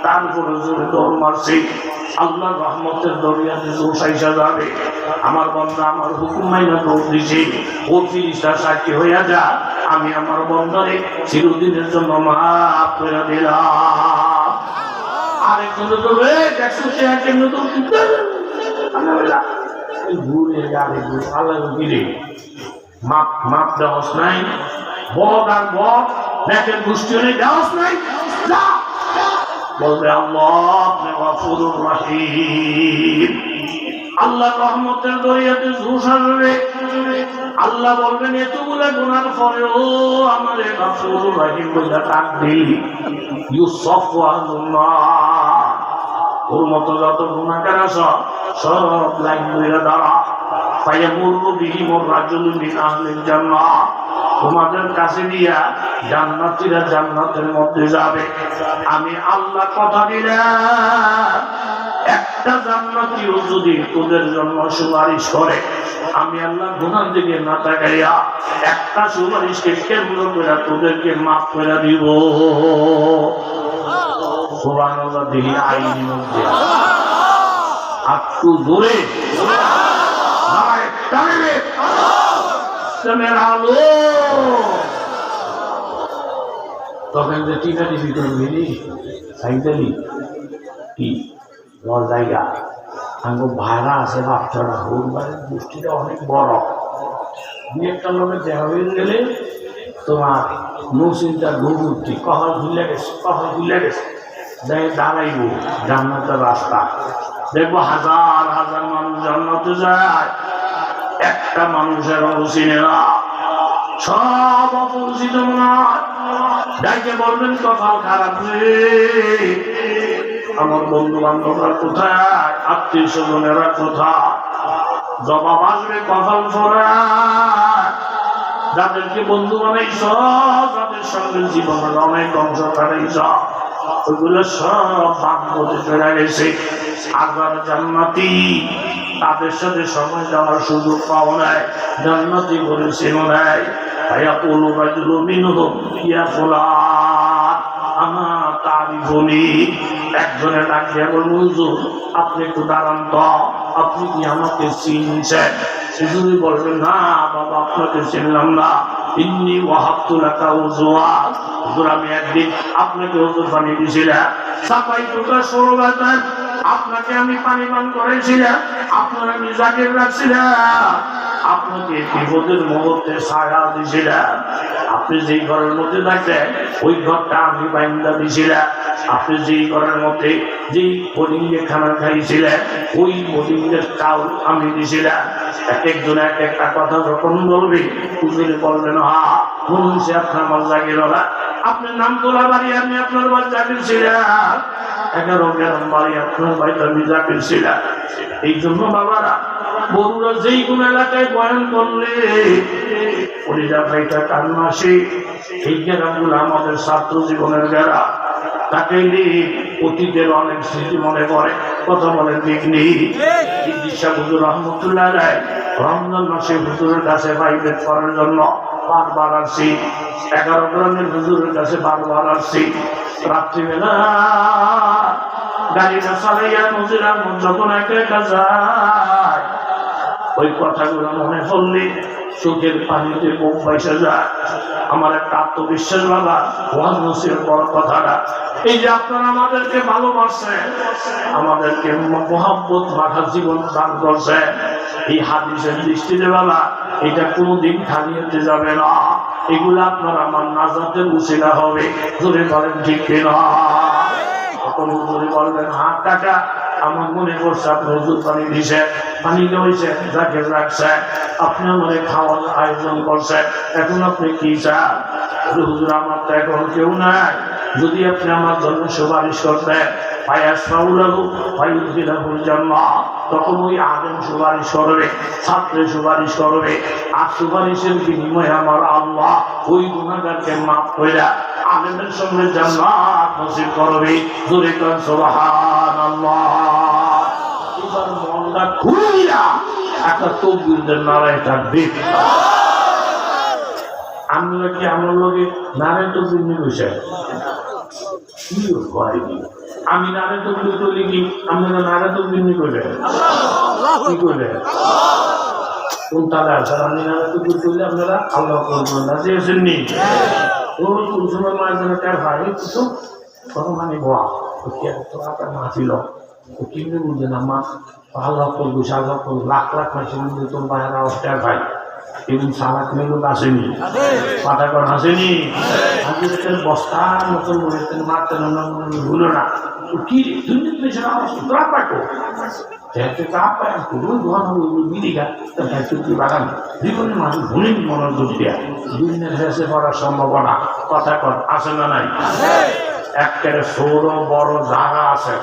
তারপরে জোরে দৌড় মারছে, আল্লাহ রহমতের দরিয়াতে জোসাইসা যাবে। আমার বন্ধা আমার হুকুম মাইনা দৌড় দিছে, ও ফিরিস্তার সাক্ষী হইয়া যা, আমি আমার বন্ধারে চিরদিনের জন্য মাফ করে দিলাম। আরেকজন করবে দেখছো সে একজন নতুন ঘুরে যাবে, আল্লাহ গিরে মাপ মাপ দেওয়াস নাই, বদ আর বদ দেখেন গোষ্ঠী হলে দেওয়াস নাই, বলবে আল্লাহ আপনি গফুরুর রহিম। আল্লাহ রহমতের দরিয়াতে জোশ আসবে, আল্লাহ বলবেন এতগুলা গুনার পরে ও আমারে গফুরুর রহিম বলে ডাক দিলি, ইউসুফ ওয়াহুল্লাহ, ওর মতো যত গুনাহগার আছে সব লাইন ধরে দাঁড়া, ফায়ামুরু বিহিমুর রাজুলু মিন আহলিল জান্নাহ, তোমাদের কাছে দিয়া জান্নাতীরা জান্নাতের মধ্যে যাবে। আমি আল্লাহ কথা দিলাম, একটা জান্নাতীও যদি তোদের জন্য সুপারিশ করে, আমি আল্লাহ গুনার দিকে না তাকাইয়া একটা সুপারিশকে কেন্দ্র করে তোদেরকে মাফ করে দিব। সুবহানাল্লাহ দিহি আইনি মধ্যে একটু জোরে আলো, তখন যে টিকা টিভি করবি সাইকেলি কি জায়গা আঙ্গ ভাড়া আছে, বাচ্চারা হোক গোষ্ঠীটা অনেক বড়, দু একটা লোকের দেখা হয়ে গেলে তোমার নৌচিন্তা ঘুরঘুরতি কহল ভুলে গেছে, কহল ভুলে গেছে, দাঁড়াইব জান্নাতের রাস্তা, দেখবো হাজার হাজার মানুষ জান্নাতে যায়, একটা মানুষের চিনে না, সব অপরিচিত নয়, ডাইকে বলবেন কপাল খারাপ রে, আমার বন্ধু বান্ধবরা কোথায়, আত্মীয় স্বজনেরা কোথায়, জবাব আসবে কপাল ফোরা, যাদেরকে বন্ধু বানাইছ, যাদের সঙ্গে জীবনের অনেক অংশ কাটাইছ, ওইগুলো সব ভাগ্যতে চলে গেছে। আর যারা জান্নাতি তাদের সাথে সময় যাওয়ার সুযোগ পাওয়া নাই, জান্নাতি করে চেনো নাই, ভাইয়া পোলো রাজুল মিনহুম ইয়া ফুলান আমার তারিফুনি, একজনের ডাক দিয়ে বলল হুজুর আপনি একটু দাঁড়ান তো, আপনি কি আমাকে চিনছেন? হুজুর বলবেন না বাবা আপনাকে চিনলাম না, ইন্নী ওয়াহাবতু লাকা উজওয়া, হুজুর আমি একদিন আপনাকে হুজুর পানি দিয়েছিলাম, সাফাই টুকা সরবাতান, আপনাকে আমি পানি পান করেছিলাম, আপনার আমি জাকির রাখছিলাম, আপনাকে বিপদের মুহূর্তে ছায়া দিয়েছিলাম, আপনি যেই ঘরের মধ্যে থাকতেন ওই ঘরটা আমি বাইন্দা দিয়েছিলাম, আপনি যেই ঘরের মধ্যে যেই বোর্ডিংয়ে খানা খাইছিলেন ওই বোর্ডিংয়ের চাউল আমি দিয়েছিলাম। এক একজন এক একটা কথা যখন বলবে হুজুরে বলবেন হা মনে হচ্ছে আপনার আমার জাগির ওরা, আপনার নাম তোলা বাড়ি আমি আপনার বাড়ি জাগির ছিলাম, 11 গ্রাম বাড়ি আপনার বাড়িতে আমি জাগির ছিলাম। এই জন্য বাবারা বড়ুরা যেই কোন এলাকায় বয়ান করলে পরিজা ভাইটা কান্না আসে, এই গ্রামগুলো আমাদের ছাত্র জীবনের গ্রাম, তাকে অতীতের অনেক স্মৃতি মনে করে, কথা বলেন ঠিক নেই। চিকিৎসা হুজুর রহমতুল্লাহ রায় রমজান মাসে হুজুরের কাছে প্রাইভেট করার জন্য বারবার আসছি, 11 গ্রামের হুজুরের কাছে বারবার আসছি, রাত্রিবেলা গাড়িটা চালাইয়া নজিরা যখন একা একা যায় ওই কথাগুলো মনে পড়লে চোখের পানিতে বুক বাইসা যায়। আমার একটা আত্মবিশ্বাস বাবা ওয়াজ নসিহত বড় কথাটা এই যে আপনারা আমাদেরকে ভালোবাসেন, আমাদেরকে মহব্বত মাখা জীবন দান করছেন, এই হাদিসের দৃষ্টিতে বাবা এটা কোনোদিন খালি হতে যাবে না। এগুলো আপনার আমার নাজাতের উসিলা হবে। জোরে বলেন ঠিক কিনা? এখন জোরে বলবেন হাত টাকা আমার মনে করছে আপনি হুজুর পানি দিয়েছেন, পানি খাওয়াইছেন, যাকে রাখছেন, আপনি আমাকে খাওয়ার আয়োজন করছেন, এখন আপনি কি চান? হুজুর আমার তো এখন কেউ নাই, যদি আপনি আমার জন্য সুপারিশ করতেন তখন ওই আলেম সুপারিশ করবে, ছাত্র সুপারিশ করবে, আর সুপারিশের বিনিময়ে আমার আল্লাহ ওই গুনাহগারকে মাফ কইরা আলেমের সঙ্গে জান্নাত নসিব করবে। জোরে কোন সুবহানাল্লাহ। এবার মনটা খুইলা একটা তাকবীর দেন, নারায়ে তাকবীর। আমরা কি আমার লগে নারায়ে তাকবীর নিয়ে বসে আমি নারে তকবীর করলে কি আপনারা নারে তকবীর নি করবেন? কি করবেন? কোন তালা আছে? আমি নারে তকবীর করলে আপনারা আল্লাহ করবেন না, চেয়েছেন নি? ও কুসুমের মাঝখানে তার ভাই কুসুম কত মানে বাহ তো আপনার মা ছিল ও কিনে বুঝলেন আমার আল্লাহ করবো আল্লাহ করবো লাখ লাখ মাসের মধ্যে তোর বাইরে অস্টার ভাই এরকম সালাক মেগুলো আসেনি, পাতাকর আসেনি, বস্তার মতন মারতে ভুলো না কি দুর্নীতি আওয়াজ তোরা পাঠো সম্ভাবনা কথা আছে না নাই? একেবারে সৌর বড় জায়গা আছে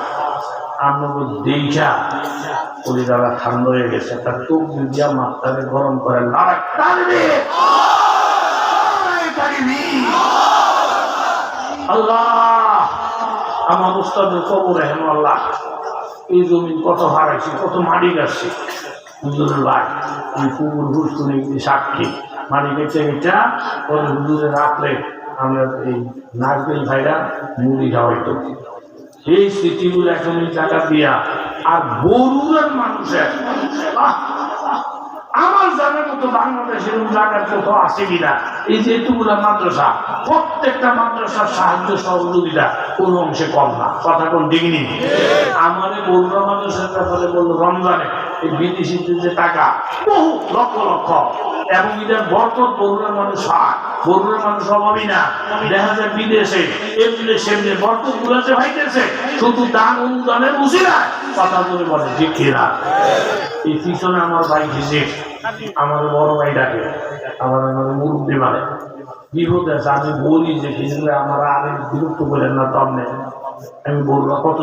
আপনার দেখা ওই জায়গা ঠান্ডা হয়ে গেছে, একটা টুক দিয়া মাথাকে গরম করে আল্লাহ আমার উস্তাদের কবরে হেন আল্লাহ এই জমিন কত হারাইছি, কত মাটি গাছছি হুজুরের ভাই ওই কুকুর ঘুষকুনি সাক্ষী মাটি গেছে এটা ওই হুজুরে রাখলে আমরা এই নারকেল ভাইরা মুড়ি খাওয়াইতো। এই স্মৃতিগুলো এখন টাকা দিয়া আর বরুণের মানুষের আমার জানার মতো বাংলাদেশের জায়গার কোথাও আছে কিনা এই যে এতগুলা মাদ্রাসা, প্রত্যেকটা মাদ্রাসার সাহায্য সহযোগিতা কোন অংশে কম না, কথা কোন ডিগ্রি। আমাদের বরুণা মাদ্রাসার ব্যাপারে বললো রমজানে এই বিদেশিদের যে টাকা বহু লক্ষ লক্ষ এবং এদের বরকত বরুণার মানুষ হয়, বরুণার মানুষ অভাবই না, দেখা যায় বিদেশে এমনি সেমনি বরকত গুলাতে ভাইতেছে শুধু দান অনুদানের উসিলায়, কথা বলে বলে ঠিক কিনা? এই পিছনে আমার ভাই ঘিসে আমার বড় ভাই ডাকে, আমার মুরব্বী মানে বিপদ আছে, আমি বলি যে ঘিসলে আমার আগে বিরক্ত করেন না, তবে আমি বলবো কত